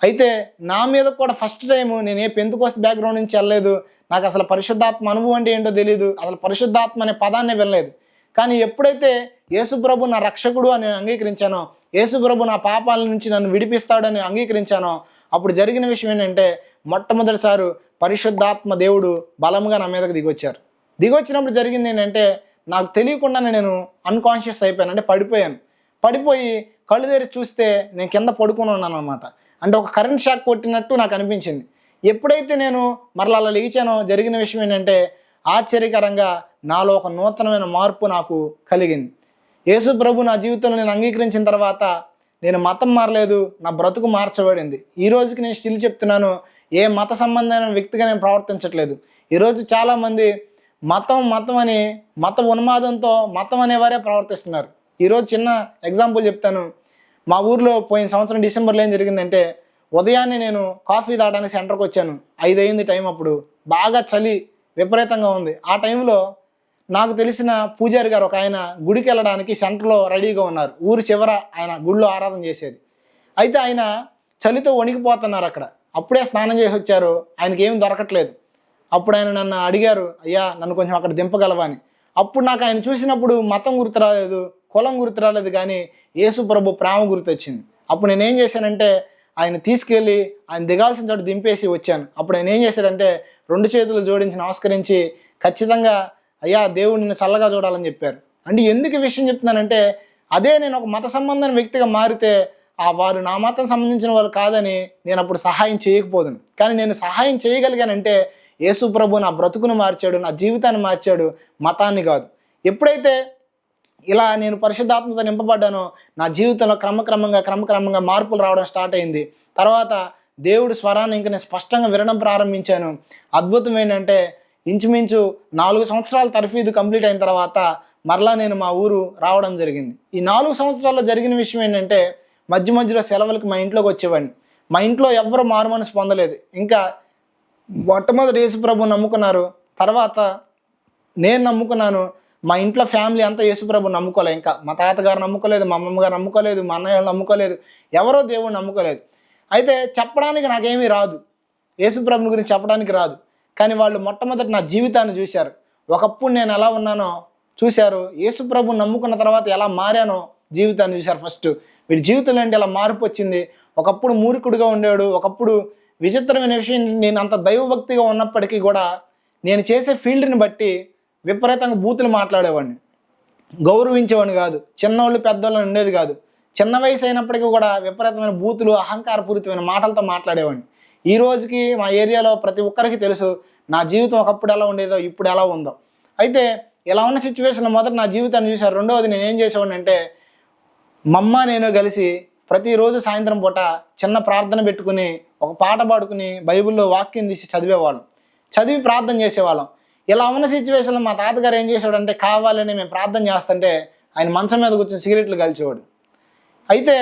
అయితే నా మీద కూడా ఫస్ట్ టైము నేను ఏ పెంతెకోస్తు బ్యాక్గ్రౌండ్ నుంచి వెళ్ళలేదు, నాకు అసలు పరిశుద్ధాత్మ అనుభవం అంటే ఏంటో తెలియదు, అసలు పరిశుద్ధాత్మ అనే పదాన్నే వినలేదు. కానీ ఎప్పుడైతే యేసుప్రభు నా రక్షకుడు అని అంగీకరించానో, యేసుప్రభు నా పాపాల నుంచి నన్ను విడిపిస్తాడని అంగీకరించానో, అప్పుడు జరిగిన విషయం ఏంటంటే మొట్టమొదటిసారి పరిశుద్ధాత్మ దేవుడు బలంగా నా మీదకి దిగొచ్చినప్పుడు జరిగింది ఏంటంటే, నాకు తెలియకుండానే నేను అన్కాన్షియస్ అయిపోయాను, అంటే పడిపోయి కళ్ళు తెరిచి చూస్తే నేను కింద పడుకుని ఉన్నాను అనమాట. అంటే ఒక కరెంట్ షాక్ కొట్టినట్టు నాకు అనిపించింది. ఎప్పుడైతే నేను మరలా అలా లేచానో జరిగిన విషయం ఏంటంటే, ఆశ్చర్యకరంగా నాలో ఒక నూతనమైన మార్పు నాకు కలిగింది. యేసు ప్రభు నా జీవితంలో నేను అంగీకరించిన తర్వాత నేను మతం మారలేదు, నా బ్రతుకు మార్చబడింది. ఈ రోజుకి నేను స్టిల్ చెప్తున్నాను, ఏ మత సంబంధమైన వ్యక్తిగా నేను ప్రవర్తించట్లేదు. ఈరోజు చాలామంది మతం అని మత ఉన్మాదంతో మతం అనేవారే ప్రవర్తిస్తున్నారు. ఈరోజు చిన్న ఎగ్జాంపుల్ చెప్తాను. మా ఊర్లో పోయిన సంవత్సరం డిసెంబర్లో ఏం జరిగిందంటే, ఉదయాన్నే నేను కాఫీ తాగడానికి సెంటర్కి వచ్చాను. 5 అయింది టైం. అప్పుడు బాగా చలి విపరీతంగా ఉంది. ఆ టైంలో నాకు తెలిసిన పూజారి గారు ఒక ఆయన గుడికి వెళ్ళడానికి సెంటర్లో రెడీగా ఉన్నారు. ఊరు చివర ఆయన గుడిలో ఆరాధన చేసేది. అయితే ఆయన చలితో వణికిపోతున్నారు అక్కడ. అప్పుడే స్నానం చేసి వచ్చారు, ఆయనకి ఏమి దొరకట్లేదు. అప్పుడు ఆయన నన్ను అడిగారు, అయ్యా నన్ను కొంచెం అక్కడ దింపగలవా అని. అప్పుడు నాకు ఆయన చూసినప్పుడు మతం గుర్తు రాలేదు, కులం గుర్తు రాలేదు, కానీ యేసు ప్రభు ప్రేమ గుర్తొచ్చింది. అప్పుడు నేనేం చేశానంటే, ఆయన తీసుకెళ్ళి ఆయన దిగాల్సిన చోటు దింపేసి వచ్చాను. అప్పుడు ఆయన ఏం చేశాడంటే 2 చేతులు జోడించి నమస్కరించి, ఖచ్చితంగా అయ్యా దేవుడు నిన్ను చల్లగా చూడాలని చెప్పారు. అంటే ఎందుకు ఈ విషయం చెప్తున్నానంటే, అదే నేను ఒక మత సంబంధమైన వ్యక్తిగా మారితే వారు నా మతం సంబంధించిన వాళ్ళు కాదని నేను అప్పుడు సహాయం చేయకపోదును. కానీ నేను సహాయం చేయగలిగానంటే యేసు ప్రభు నా బ్రతుకును మార్చాడు, నా జీవితాన్ని మార్చాడు, మతాన్ని కాదు. ఎప్పుడైతే ఇలా నేను పరిశుద్ధాత్మతో నింపబడ్డానో నా జీవితంలో క్రమక్రమంగా మార్పులు రావడం స్టార్ట్ అయింది. తర్వాత దేవుడి స్వరాన్ని ఇంకా నేను స్పష్టంగా వినడం ప్రారంభించాను. అద్భుతం ఏంటంటే, ఇంచుమించు 4 సంవత్సరాల తర్ఫీదు కంప్లీట్ అయిన తర్వాత మరలా నేను మా ఊరు రావడం జరిగింది. ఈ 4 సంవత్సరాల్లో జరిగిన విషయం ఏంటంటే, మధ్యలో సెలవులకి మా ఇంట్లోకి వచ్చేవాడిని. మా ఇంట్లో ఎవ్వరు మారుమనసు పొందలేదు. ఇంకా మొట్టమొదటి యేసు ప్రభు నమ్ముకున్నారు, తర్వాత నేను నమ్ముకున్నాను. మా ఇంట్లో ఫ్యామిలీ అంతా యేసు ప్రభు నమ్ముకోలేదు. ఇంకా మా తాతగారు నమ్ముకోలేదు, మా అమ్మమ్మగారు నమ్ముకోలేదు, మా అన్నయ్య నమ్ముకోలేదు, ఎవరో దేవుడు నమ్ముకోలేదు. అయితే చెప్పడానికి నాకేమీ రాదు, యేసు ప్రభుని గురించి చెప్పడానికి రాదు. కానీ వాళ్ళు మొట్టమొదటి నా జీవితాన్ని చూశారు. ఒకప్పుడు నేను ఎలా ఉన్నానో చూశారు, యేసు ప్రభు నమ్ముకున్న తర్వాత ఎలా మారానో జీవితాన్ని చూశారు. ఫస్ట్ వీడి జీవితంలో ఏంటి ఎలా మార్పు వచ్చింది. ఒకప్పుడు మూర్ఖుడిగా ఉండేవాడు, ఒకప్పుడు విచిత్రమైన విషయం, నేను అంత దైవభక్తిగా ఉన్నప్పటికీ కూడా నేను చేసే ఫీల్డ్ని బట్టి విపరీతంగా బూతులు మాట్లాడేవాడిని, గౌరవించేవాడిని కాదు, చిన్నవాళ్ళు పెద్దవాళ్ళు ఉండేది కాదు. చిన్న వయసు అయినప్పటికీ కూడా విపరీతమైన బూతులు, అహంకారపూరితమైన మాటలతో మాట్లాడేవాడిని. ఈ రోజుకి మా ఏరియాలో ప్రతి ఒక్కరికి తెలుసు నా జీవితం ఒకప్పుడు ఎలా ఉండేదో ఇప్పుడు ఎలా ఉందో. అయితే ఇలా ఉన్న సిచ్యువేషన్లో మొదట నా జీవితాన్ని చూశారు. రెండవది నేను ఏం చేసేవాడిని అంటే, మమ్మ నేను కలిసి ప్రతిరోజు సాయంత్రం పూట చిన్న ప్రార్థన పెట్టుకుని ఒక పాట పాడుకుని బైబిల్లో వాక్యం తీసి చదివి ప్రార్థన చేసేవాళ్ళం. ఇలా ఉన్న సిచ్యువేషన్లో మా తాతగారు ఏం చేసేవాడంటే, కావాలని మేము ప్రార్థన చేస్తుంటే ఆయన మంచం మీద కూర్చొని సిగరెట్లు కాల్చేవాడు. అయితే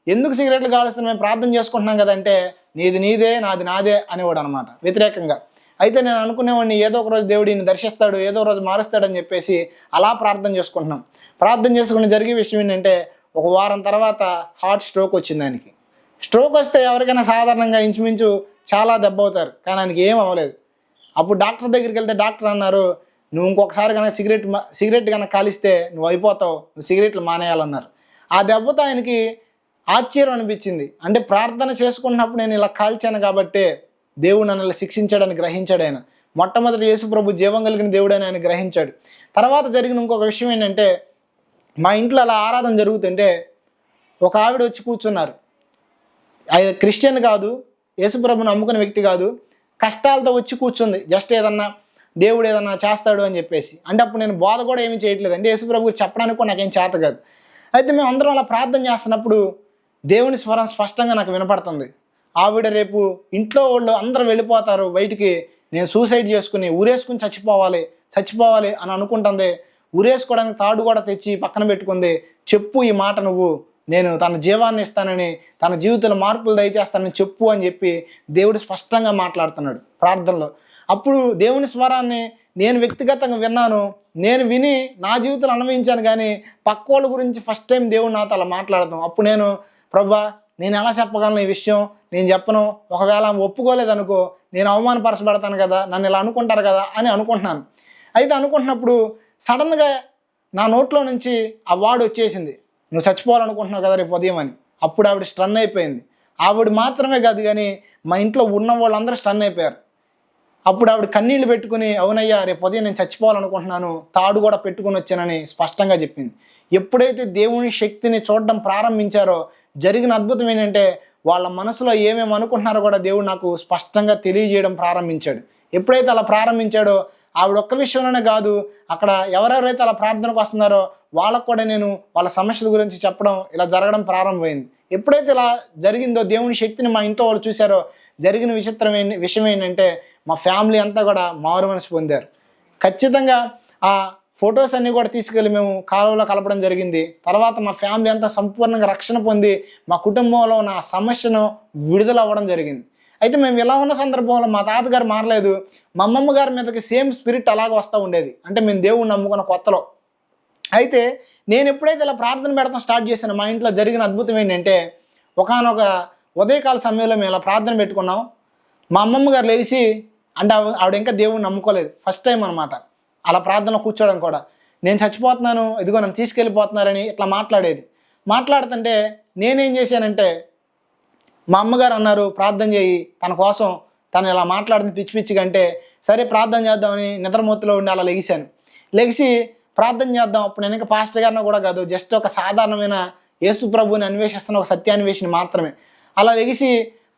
ఎందుకు సిగరెట్లు కాలుస్తున్నా, మేము ప్రార్థన చేసుకుంటున్నాం కదంటే, నీది నీదే నాది నాదే అనేవాడు అనమాట, వ్యతిరేకంగా. అయితే నేను అనుకునేవాడిని, ఏదో ఒక రోజు దేవుడు ఈయన దర్శిస్తాడు, ఏదో ఒక రోజు మారుస్తాడని చెప్పేసి అలా ప్రార్థన చేసుకుంటున్నాం. ప్రార్థన చేసుకుని జరిగే విషయం ఏంటంటే, ఒక వారం తర్వాత హార్ట్ స్ట్రోక్ వచ్చింది ఆయనకి. స్ట్రోక్ వస్తే ఎవరికైనా సాధారణంగా ఇంచుమించు చాలా దెబ్బ అవుతారు, కానీ ఆయనకి ఏం అవ్వలేదు. అప్పుడు డాక్టర్ దగ్గరికి వెళ్తే డాక్టర్ అన్నారు, నువ్వు ఇంకొకసారి కనుక సిగరెట్ కనుక కాలిస్తే నువ్వు అయిపోతావు, నువ్వు సిగరెట్లు మానేయాలన్నారు. ఆ దెబ్బతో ఆయనకి ఆశ్చర్యం అనిపించింది. అంటే ప్రార్థన చేసుకున్నప్పుడు నేను ఇలా కాల్చాను కాబట్టే దేవుడు నన్ను ఇలా శిక్షించాడని గ్రహించాడు ఆయన. మొట్టమొదటి యేసు ప్రభు జీవం కలిగిన దేవుడని ఆయన గ్రహించాడు. తర్వాత జరిగిన ఇంకొక విషయం ఏంటంటే, మా ఇంట్లో అలా ఆరాధన జరుగుతుంటే ఒక ఆవిడ వచ్చి కూర్చున్నారు. ఆయన క్రిస్టియన్ కాదు, యేసుప్రభుని నమ్ముకునే వ్యక్తి కాదు, కష్టాలతో వచ్చి కూర్చుంది జస్ట్ ఏదన్నా దేవుడు ఏదన్నా చేస్తాడు అని చెప్పేసి. అంటే అప్పుడు నేను బోధ కూడా ఏమీ చేయట్లేదు, అంటే యేసుప్రభు చెప్పడానికి కూడా నాకేం చేత కాదు. అయితే మేము అందరం అలా ప్రార్థన చేస్తున్నప్పుడు దేవుని స్వరం స్పష్టంగా నాకు వినపడుతుంది. ఆవిడ రేపు ఇంట్లో వాళ్ళు అందరూ వెళ్ళిపోతారు బయటికి, నేను సూసైడ్ చేసుకుని ఊరేసుకుని చచ్చిపోవాలి అని అనుకుంటుంది. ఊరేసుకోవడానికి తాడు కూడా తెచ్చి పక్కన పెట్టుకుంది. చెప్పు ఈ మాట నువ్వు, నేను తన జీవాన్ని ఇస్తానని, తన జీవితంలో మార్పులు దయచేస్తానని చెప్పు అని చెప్పి దేవుడు స్పష్టంగా మాట్లాడుతున్నాడు ప్రార్థనలో. అప్పుడు దేవుని స్వరాన్ని నేను వ్యక్తిగతంగా విన్నాను. నేను విని నా జీవితంలో అనుభవించాను, కానీ పక్క వాళ్ళ గురించి ఫస్ట్ టైం దేవుడు నాతో అలా మాట్లాడతాం. అప్పుడు నేను ప్రభువా నేను ఎలా చెప్పగలను ఈ విషయం, నేను చెప్పను, ఒకవేళ ఒప్పుకోలేదనుకో నేను అవమానపరచబడతాను కదా, నన్ను ఇలా అనుకుంటారు కదా అని అనుకుంటున్నాను. అయితే అనుకుంటున్నప్పుడు సడన్గా నా నోట్లో నుంచి ఆ వార్డ్ వచ్చేసింది, నువ్వు చచ్చిపోవాలనుకుంటున్నావు కదా రేపు ఉదయం అని. అప్పుడు ఆవిడ స్టన్ అయిపోయింది. ఆవిడ మాత్రమే కాదు కానీ మా ఇంట్లో ఉన్న వాళ్ళందరూ స్టన్ అయిపోయారు. అప్పుడు ఆవిడ కన్నీళ్లు పెట్టుకుని, అవునయ్యా రేపు ఉదయం నేను చచ్చిపోవాలనుకుంటున్నాను, తాడు కూడా పెట్టుకుని వచ్చానని స్పష్టంగా చెప్పింది. ఎప్పుడైతే దేవుని శక్తిని చూడడం ప్రారంభించారో జరిగిన అద్భుతం ఏంటంటే, వాళ్ళ మనసులో ఏమేమి అనుకుంటున్నారో కూడా దేవుడు నాకు స్పష్టంగా తెలియజేయడం ప్రారంభించాడు. ఎప్పుడైతే అలా ప్రారంభించాడో ఆవిడ ఒక్క విషయంలోనే కాదు, అక్కడ ఎవరెవరైతే అలా ప్రార్థనకు వస్తున్నారో వాళ్ళకు కూడా నేను వాళ్ళ సమస్యల గురించి చెప్పడం, ఇలా జరగడం ప్రారంభమైంది. ఎప్పుడైతే ఇలా జరిగిందో దేవుని శక్తిని మా ఇంట్లో వాళ్ళు చూశారో జరిగిన విషయం ఏంటంటే, మా ఫ్యామిలీ అంతా కూడా మారు మనసు పొందారు. ఖచ్చితంగా ఆ ఫొటోస్ అన్నీ కూడా తీసుకెళ్ళి మేము కాలువలో కలపడం జరిగింది. తర్వాత మా ఫ్యామిలీ అంతా సంపూర్ణంగా రక్షణ పొంది మా కుటుంబంలో ఉన్న సమస్యను విడుదల అవ్వడం జరిగింది. అయితే మేము ఇలా ఉన్న సందర్భంలో మా తాతగారు మారలేదు, మా అమ్మమ్మ గారి మీదకి సేమ్ స్పిరిట్ అలాగే వస్తూ ఉండేది. అంటే మేము దేవుణ్ణి నమ్ముకున్న కొత్తలో. అయితే నేను ఎప్పుడైతే ఇలా ప్రార్థన పెడతాం స్టార్ట్ చేశాను, మా ఇంట్లో జరిగిన అద్భుతం ఏంటంటే, ఒకానొక ఉదయకాల సమయంలో మేము ఇలా ప్రార్థన పెట్టుకున్నాం. మా అమ్మమ్మ గారు లేచి, అంటే ఆవిడ ఇంకా దేవుణ్ణి నమ్ముకోలేదు, ఫస్ట్ టైం అనమాట అలా ప్రార్థనలో కూర్చోవడం కూడా. నేను చచ్చిపోతున్నాను, ఇదిగో నన్ను తీసుకెళ్ళిపోతున్నారని ఇట్లా మాట్లాడుతుంటే నేనేం చేశానంటే, మా అమ్మగారు అన్నారు ప్రార్థన చేయి తన కోసం, తను ఇలా మాట్లాడుతుంది పిచ్చి పిచ్చిగా అంటే, సరే ప్రార్థన చేద్దామని నిద్రమూర్తిలో ఉండి అలా లెగిసి ప్రార్థన చేద్దాం. అప్పుడు నేను ఇంకా పాస్టర్ గారిని కూడా కాదు, జస్ట్ ఒక సాధారణమైన యేసు ప్రభువుని అన్వేషిస్తున్న ఒక సత్యాన్వేషిని మాత్రమే. అలా లెగిసి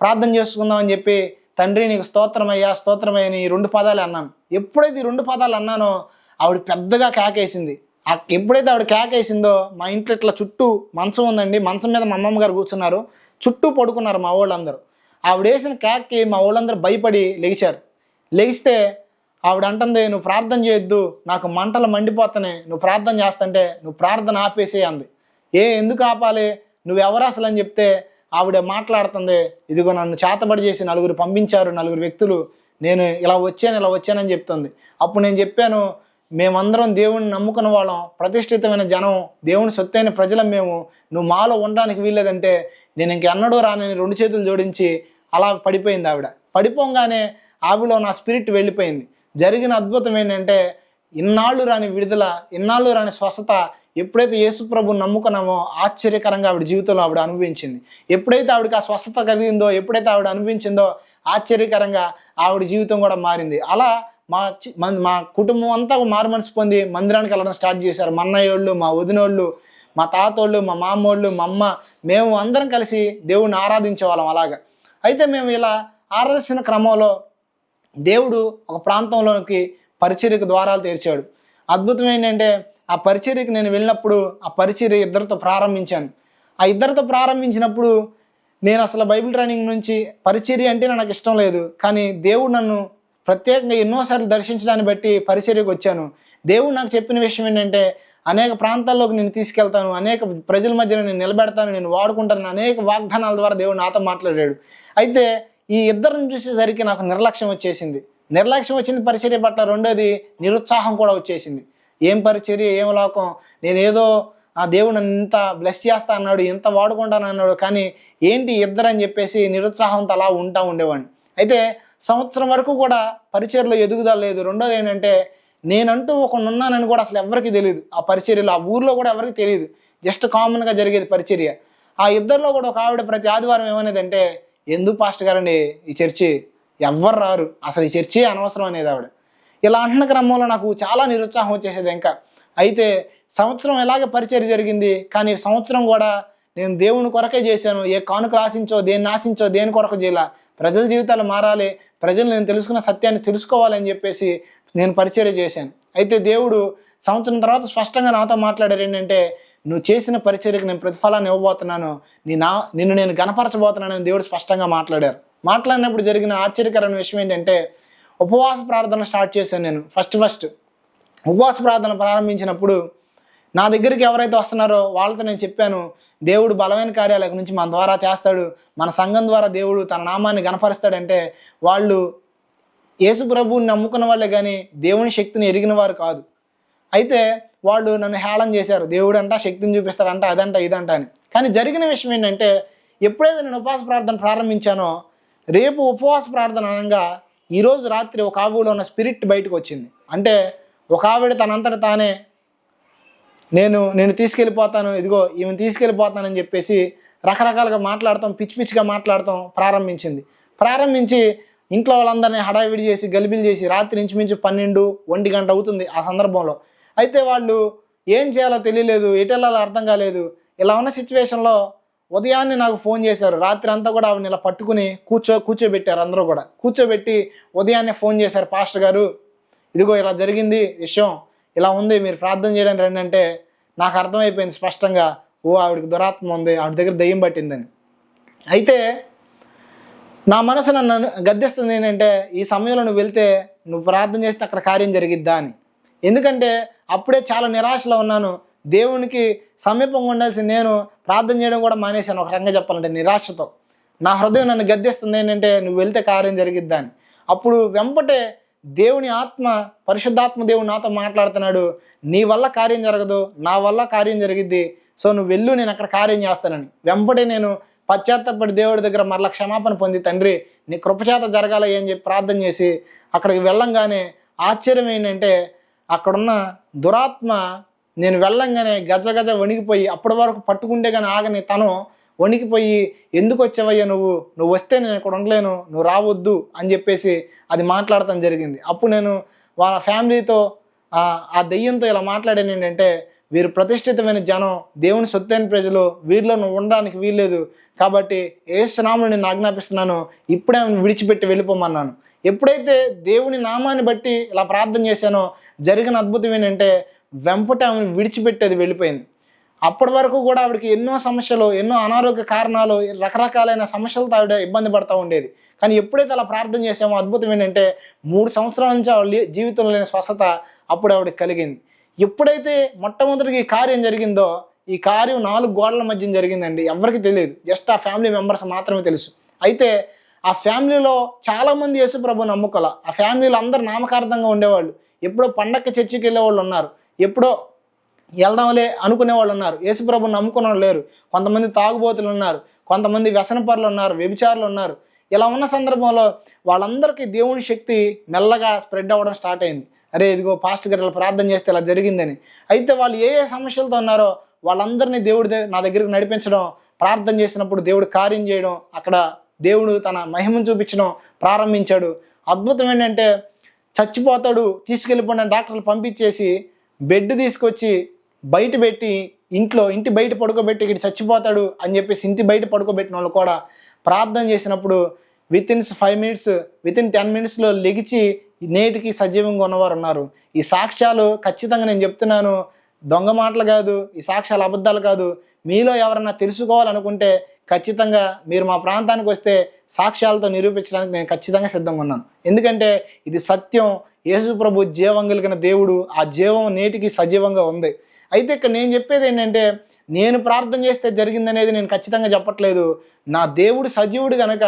ప్రార్థన చేసుకుందామని చెప్పి, తండ్రి నీకు స్తోత్రమయ్యా స్తోత్రమయ్యని ఈ 2 పదాలు అన్నాను. ఎప్పుడైతే ఈ 2 పదాలు అన్నానో ఆవిడ పెద్దగా కేకేసింది. ఎప్పుడైతే ఆవిడ కేకేసిందో మా ఇంట్లో ఇట్లా చుట్టూ మంచం ఉందండి, మంచం మీద మా అమ్మమ్మ గారు కూర్చున్నారు, చుట్టూ పడుకున్నారు మా వాళ్ళందరూ. ఆవిడ వేసిన కేక్కి మా వాళ్ళందరూ భయపడి లెగిస్తే ఆవిడ అంటుంది, నువ్వు ప్రార్థన చేయొద్దు, నాకు మంటలు మండిపోతున్నాయి, నువ్వు ప్రార్థన చేస్తుంటే నువ్వు ప్రార్థన ఆపేసే అంది. ఎందుకు ఆపాలి, నువ్వెవరు అసలు అని చెప్తే ఆవిడ మాట్లాడుతుంది, ఇదిగో నన్ను చేతబడి చేసి 4 పంపించారు, 4 వ్యక్తులు, నేను ఇలా వచ్చానని చెప్తుంది. అప్పుడు నేను చెప్పాను, మేమందరం దేవుణ్ణి నమ్ముకున్న వాళ్ళం, ప్రతిష్ఠితమైన జనం, దేవుని సొత్తైన ప్రజలం మేము, నువ్వు మాలో ఉండడానికి వీల్లేదంటే నేను ఇంకెన్నడూ రానని 2 చేతులు జోడించి అలా పడిపోయింది ఆవిడ. పడిపోగానే ఆవిడలో నా స్పిరిట్ వెళ్ళిపోయింది. జరిగిన అద్భుతం ఏంటంటే, ఇన్నాళ్ళు రాని విడుదల, ఇన్నాళ్ళు రాని స్వస్థత ఎప్పుడైతే యేసు ప్రభువుని నమ్ముకున్నామో ఆశ్చర్యకరంగా ఆవిడ జీవితంలో ఆవిడ అనుభవించింది. ఎప్పుడైతే ఆవిడకి ఆ స్వస్థత కలిగిందో, ఎప్పుడైతే ఆవిడ అనుభవించిందో ఆశ్చర్యకరంగా ఆవిడ జీవితం కూడా మారింది. అలా మా కుటుంబం అంతా మారు మనసు పొంది మందిరానికి వెళ్ళడం స్టార్ట్ చేశారు. మా అన్నయ్యోళ్ళు, మా వదినోళ్ళు, మా తాతోళ్ళు, మా మామోళ్ళు, మా అమ్మ, మేము అందరం కలిసి దేవుడిని ఆరాధించే వాళ్ళం అలాగా. అయితే మేము ఇలా ఆరాధించిన క్రమంలో దేవుడు ఒక ప్రాంతంలోకి పరిచర్యకు ద్వారాలు తెరిచాడు. అద్భుతం ఏంటంటే, ఆ పరిచర్యకి నేను వెళ్ళినప్పుడు ఆ పరిచర్య 2 ప్రారంభించాను. ఆ 2 ప్రారంభించినప్పుడు నేను అసలు బైబిల్ ట్రైనింగ్ నుంచి పరిచర్య అంటే నాకు ఇష్టం లేదు, కానీ దేవుడు నన్ను ప్రత్యేకంగా ఎన్నోసార్లు దర్శించడాన్ని బట్టి పరిచర్యకు వచ్చాను. దేవుడు నాకు చెప్పిన విషయం ఏంటంటే, అనేక ప్రాంతాల్లోకి నేను తీసుకెళ్తాను, అనేక ప్రజల మధ్యలో నేను నిలబెడతాను, నేను వాడుకుంటాను, అనేక వాగ్దానాల ద్వారా దేవుడు నాతో మాట్లాడాడు. అయితే ఈ 2 చూసేసరికి నాకు నిర్లక్ష్యం వచ్చింది పరిచర్య పట్ల. రెండోది నిరుత్సాహం కూడా వచ్చేసింది. ఏం పరిచర్య, ఏం లోకం, నేనేదో ఆ దేవుడు నన్ను ఇంత బ్లెస్ చేస్తా అన్నాడు, ఇంత వాడుకుంటాను అన్నాడు, కానీ ఏంటి 2 అని చెప్పేసి నిరుత్సాహంతో అలా ఉండేవాడిని. అయితే సంవత్సరం వరకు కూడా పరిచర్యలో ఎదుగుదల లేదు. రెండోది ఏంటంటే, నేనంటూ ఒకనున్నానని కూడా అసలు ఎవరికి తెలియదు. ఆ పరిచర్యలో, ఆ ఊర్లో కూడా ఎవరికి తెలియదు, జస్ట్ కామన్గా జరిగేది పరిచర్య. ఆ 2లో కూడా ఒక ఆవిడ ప్రతి ఆదివారం ఏమనేదంటే, ఎందుకు పాస్టర్ గారండి ఈ చర్చి, ఎవ్వరు రారు, అసలు ఈ చర్చి అనవసరం అనేది ఆవిడ. ఇలా అంటున్న క్రమంలో నాకు చాలా నిరుత్సాహం వచ్చేసేది ఇంకా. అయితే సంవత్సరం ఇలాగే పరిచర్య జరిగింది, కానీ సంవత్సరం కూడా నేను దేవుని కొరకే చేశాను. ఏ కానుకలు ఆశించో, దేన్ని ఆశించో, దేని కొరకు చేయాల, ప్రజల జీవితాలు మారాలి, ప్రజలు నేను తెలుసుకున్న సత్యాన్ని తెలుసుకోవాలని చెప్పేసి నేను పరిచర్య చేశాను. అయితే దేవుడు సంవత్సరం తర్వాత స్పష్టంగా నాతో మాట్లాడారు ఏంటంటే, నువ్వు చేసిన పరిచర్యకు నేను ప్రతిఫలాన్ని ఇవ్వబోతున్నాను, నిన్ను నేను గణపరచబోతున్నానని దేవుడు స్పష్టంగా మాట్లాడారు. మాట్లాడినప్పుడు జరిగిన ఆశ్చర్యకరమైన విషయం ఏంటంటే, ఉపవాస ప్రార్థన స్టార్ట్ చేశాను నేను. ఫస్ట్ ఉపవాస ప్రార్థన ప్రారంభించినప్పుడు నా దగ్గరికి ఎవరైతే వస్తున్నారో వాళ్ళతో నేను చెప్పాను, దేవుడు బలమైన కార్యాల గురించి మన ద్వారా చేస్తాడు, మన సంఘం ద్వారా దేవుడు తన నామాన్ని గణపరుస్తాడంటే వాళ్ళు యేసు ప్రభువుని నమ్ముకున్న వాళ్ళే కానీ దేవుని శక్తిని ఎరిగిన వారు కాదు. అయితే వాళ్ళు నన్ను హేళన చేశారు, దేవుడు అంట శక్తిని చూపిస్తాడంట, అదంట ఇదంట అని. కానీ జరిగిన విషయం ఏంటంటే, ఎప్పుడైతే నేను ఉపవాస ప్రార్థన ప్రారంభించానో, రేపు ఉపవాస ప్రార్థన అనగా ఈరోజు రాత్రి ఒక ఆవిడలో ఉన్న స్పిరిట్ బయటకు వచ్చింది. అంటే ఒక ఆవిడ తనంతట తానే నేను తీసుకెళ్ళిపోతాను, ఇదిగో ఈమెను తీసుకెళ్ళిపోతానని చెప్పేసి రకరకాలుగా మాట్లాడతాం, పిచ్చిగా మాట్లాడతాం ప్రారంభించి ఇంట్లో వాళ్ళందరినీ హడావిడి చేసి గలిబిలి చేసి రాత్రి ఇంచుమించు 12-1 గంట అవుతుంది ఆ సందర్భంలో. అయితే వాళ్ళు ఏం చేయాలో తెలియలేదు, ఎటు వెళ్ళాలో అర్థం కాలేదు. ఇలా ఉన్న సిచ్యువేషన్లో ఉదయాన్నే నాకు ఫోన్ చేశారు. రాత్రి అంతా కూడా ఆవిడని ఇలా పట్టుకుని కూర్చోబెట్టారు. అందరూ కూడా కూర్చోబెట్టి ఉదయాన్నే ఫోన్ చేశారు, పాస్టర్ గారు ఇదిగో ఇలా జరిగింది విషయం, ఇలా ఉంది, మీరు ప్రార్థన చేయడానికి రండి అంటే నాకు అర్థమైపోయింది స్పష్టంగా, ఆవిడకి దురాత్మ ఉంది, ఆవిడ దగ్గర దెయ్యం పట్టిందని. అయితే నా మనసు నన్ను గద్దిస్తుంది ఏంటంటే, ఈ సమయంలో నువ్వు వెళ్తే నువ్వు ప్రార్థన చేస్తే అక్కడ కార్యం జరిగిద్దా అని. ఎందుకంటే అప్పుడే చాలా నిరాశలో ఉన్నాను. దేవునికి సమీపంగా ఉండాల్సి నేను ప్రార్థన చేయడం కూడా మానేశాను. ఒక రకంగా చెప్పాలంటే నిరాశతో నా హృదయం నన్ను గద్దిస్తుంది ఏంటంటే, నువ్వు వెళ్తే కార్యం జరిగిద్దా అని. అప్పుడు వెంపటే దేవుని ఆత్మ, పరిశుద్ధాత్మ దేవుడు నాతో మాట్లాడుతున్నాడు, నీ వల్ల కార్యం జరగదు, నా వల్ల కార్యం జరిగిద్ది, సో నువ్వు వెళ్ళు, నేను అక్కడ కార్యం చేస్తానని. వెంపటే నేను పశ్చాత్తపడి దేవుడి దగ్గర మరలా క్షమాపణ పొంది, తండ్రి నీ కృపచేత జరగాలి అని చెప్పి ప్రార్థన చేసి అక్కడికి వెళ్ళంగానే ఆశ్చర్యం ఏంటంటే, అక్కడున్న దురాత్మ నేను వెళ్ళంగానే గజ వణికిపోయి, అప్పటి వరకు పట్టుకుంటే కానీ ఆగని తను వణికిపోయి, ఎందుకు వచ్చావయ్యా నువ్వు వస్తే నేను ఇక్కడ ఉండలేను, నువ్వు రావద్దు అని చెప్పేసి అది మాట్లాడటం జరిగింది. అప్పుడు నేను వాళ్ళ ఫ్యామిలీతో ఆ దెయ్యంతో ఇలా మాట్లాడాను ఏంటంటే, వీరు ప్రతిష్ఠితమైన జనం, దేవుని సొత్తైన ప్రజలు, వీరిలో నువ్వు ఉండడానికి వీల్లేదు, కాబట్టి యేసు నామమున నేను ఆజ్ఞాపిస్తున్నాను, ఇప్పుడే ఆమెను విడిచిపెట్టి వెళ్ళిపోమన్నాను. ఎప్పుడైతే దేవుని నామాన్ని బట్టి ఇలా ప్రార్థన చేశానో జరిగిన అద్భుతం ఏంటంటే, వెంపట ఆమెను విడిచిపెట్టేది వెళ్ళిపోయింది. అప్పటి వరకు కూడా ఆవిడకి ఎన్నో సమస్యలు, ఎన్నో అనారోగ్య కారణాలు, రకరకాలైన సమస్యలతో ఆవిడ ఇబ్బంది పడుతూ ఉండేది. కానీ ఎప్పుడైతే అలా ప్రార్థన చేసామో అద్భుతం ఏంటంటే, 3 సంవత్సరాల నుంచి ఆవిడ జీవితంలో లేని స్వస్థత అప్పుడు ఆవిడకి కలిగింది. ఎప్పుడైతే మొట్టమొదటికి ఈ కార్యం జరిగిందో, ఈ కార్యం 4 గోడల మధ్య జరిగిందండి. ఎవరికి తెలియదు, జస్ట్ ఆ ఫ్యామిలీ మెంబర్స్ మాత్రమే తెలుసు. అయితే ఆ ఫ్యామిలీలో చాలామంది యేసు ప్రభు నమ్ముకోల. ఆ ఫ్యామిలీలో అందరు నామకార్థంగా ఉండేవాళ్ళు. ఎప్పుడో పండక్కి చర్చికి వెళ్ళే వాళ్ళు ఉన్నారు, ఎప్పుడో వెళ్దాంలే అనుకునే వాళ్ళు ఉన్నారు, యేసు ప్రభుని నమ్ముకునే వాళ్ళు లేరు. కొంతమంది తాగుబోతులు ఉన్నారు, కొంతమంది వ్యసనపరులు ఉన్నారు, వ్యభిచారులు ఉన్నారు. ఇలా ఉన్న సందర్భంలో వాళ్ళందరికీ దేవుని శక్తి మెల్లగా స్ప్రెడ్ అవ్వడం స్టార్ట్ అయింది. అరే ఇదిగో పాస్టర్ గారు ఇలా ప్రార్థన చేస్తే ఇలా జరిగిందని. అయితే వాళ్ళు ఏ సమస్యలతో ఉన్నారో వాళ్ళందరినీ దేవుడు నా దగ్గరికి నడిపించడం, ప్రార్థన చేసినప్పుడు దేవుడు కార్యం చేయడం, అక్కడ దేవుడు తన మహిమను చూపించడం ప్రారంభించాడు. అద్భుతం ఏంటంటే, చచ్చిపోతాడు తీసుకెళ్ళిపోయిన డాక్టర్లు పంపించేసి బెడ్ తీసుకొచ్చి బయట పెట్టి ఇంటి బయట పడుకోబెట్టి ఇక్కడ చచ్చిపోతాడు అని చెప్పేసి ఇంటి బయట పడుకోబెట్టిన వాళ్ళు కూడా ప్రార్థన చేసినప్పుడు వితిన్ 5 మినిట్స్, వితిన్ 10 మినిట్స్లో లెగిచి నేటికి సజీవంగా ఉన్నవారు ఉన్నారు. ఈ సాక్ష్యాలు ఖచ్చితంగా నేను చెప్తున్నాను, దొంగ మాటలు కాదు, ఈ సాక్ష్యాలు అబద్ధాలు కాదు. మీలో ఎవరన్నా తెలుసుకోవాలనుకుంటే ఖచ్చితంగా మీరు మా ప్రాంతానికి వస్తే సాక్ష్యాలతో నిరూపించడానికి నేను ఖచ్చితంగా సిద్ధంగా ఉన్నాను. ఎందుకంటే ఇది సత్యం. యేసు ప్రభు జీవం కలిగిన దేవుడు, ఆ జీవం నేటికి సజీవంగా ఉంది. అయితే ఇక్కడ నేను చెప్పేది ఏంటంటే, నేను ప్రార్థన చేస్తే జరిగిందనేది నేను ఖచ్చితంగా చెప్పట్లేదు. నా దేవుడు సజీవుడు కనుక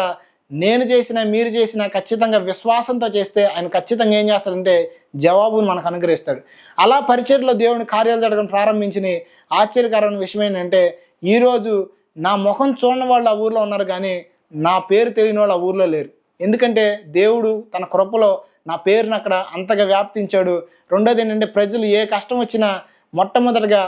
నేను చేసినా మీరు చేసినా ఖచ్చితంగా విశ్వాసంతో చేస్తే ఆయన ఖచ్చితంగా ఏం చేస్తాడంటే జవాబును మనకు అనుగ్రహిస్తాడు. అలా పరిచర్యలో దేవుని కార్యాలు జరగడం ప్రారంభించిన ఆశ్చర్యకరమైన విషయం ఏంటంటే, ఈరోజు నా ముఖం చూడని వాళ్ళు ఆ ఊర్లో ఉన్నారు, కానీ నా పేరు తెలియని వాళ్ళు ఆ ఊర్లో లేరు. ఎందుకంటే దేవుడు తన కృపలో నా పేరును అక్కడ అంతగా వ్యాప్తించాడు. రెండోది ఏంటంటే, ప్రజలు ఏ కష్టం వచ్చినా మొట్టమొదటిగా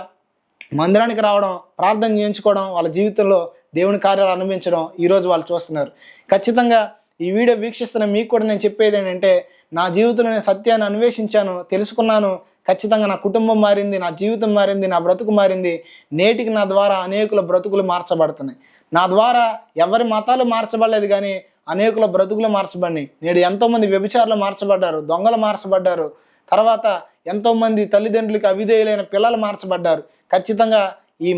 మందిరానికి రావడం, ప్రార్థన చేయించుకోవడం, వాళ్ళ జీవితంలో దేవుని కార్యాలు అనుభవించడం ఈరోజు వాళ్ళు చూస్తున్నారు. ఖచ్చితంగా ఈ వీడియో వీక్షిస్తున్న మీకు కూడా నేను చెప్పేది ఏంటంటే, నా జీవితంలో నేను సత్యాన్ని అన్వేషించాను, తెలుసుకున్నాను. ఖచ్చితంగా నా కుటుంబం మారింది, నా జీవితం మారింది, నా బ్రతుకు మారింది. నేటికి నా ద్వారా అనేకుల బ్రతుకులు మార్చబడుతున్నాయి. నా ద్వారా ఎవరి మతాలు మార్చబడలేదు, కానీ అనేకుల బ్రతుకులు మార్చబడినాయి. నేడు ఎంతోమంది వ్యభిచారులు మార్చబడ్డారు, దొంగలు మార్చబడ్డారు, తర్వాత ఎంతోమంది తల్లిదండ్రులకి అవిధేయులైన పిల్లలు మార్చబడ్డారు. ఖచ్చితంగా ఈ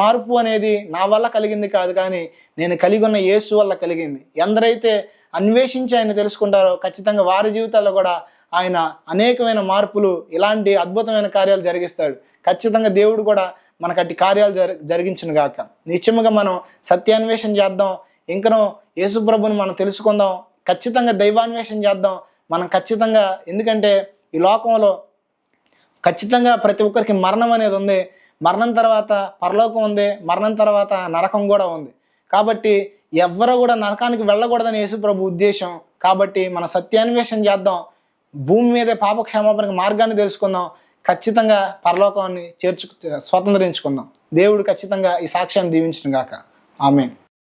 మార్పు అనేది నా వల్ల కలిగింది కాదు, కానీ నేను కలిగి ఉన్న యేసు వల్ల కలిగింది. ఎందరైతే అన్వేషించి ఆయన తెలుసుకుంటారో ఖచ్చితంగా వారి జీవితాల్లో కూడా ఆయన అనేకమైన మార్పులు, ఇలాంటి అద్భుతమైన కార్యాలు జరిగిస్తాడు. ఖచ్చితంగా దేవుడు కూడా మనకు అట్టి కార్యాలు జరిగించును గాక. నిత్యముగా మనం సత్యాన్వేషణ చేద్దాం, ఇంకనూ యేసుప్రభుని మనం తెలుసుకుందాం, ఖచ్చితంగా దైవాన్వేషణ చేద్దాం. మనం ఖచ్చితంగా, ఎందుకంటే ఈ లోకంలో ఖచ్చితంగా ప్రతి ఒక్కరికి మరణం అనేది ఉంది. మరణం తర్వాత పరలోకం ఉంది, మరణం తర్వాత నరకం కూడా ఉంది. కాబట్టి ఎవ్వరూ కూడా నరకానికి వెళ్ళకూడదని యేసుప్రభు ఉద్దేశం. కాబట్టి మన సత్యాన్వేషణ చేద్దాం, భూమి మీదే పాప క్షమాపణకి మార్గాన్ని తెలుసుకుందాం, ఖచ్చితంగా పరలోకాన్ని స్వతంత్రించుకుందాం. దేవుడు ఖచ్చితంగా ఈ సాక్ష్యాన్ని దీవించును గాక. ఆమేన్.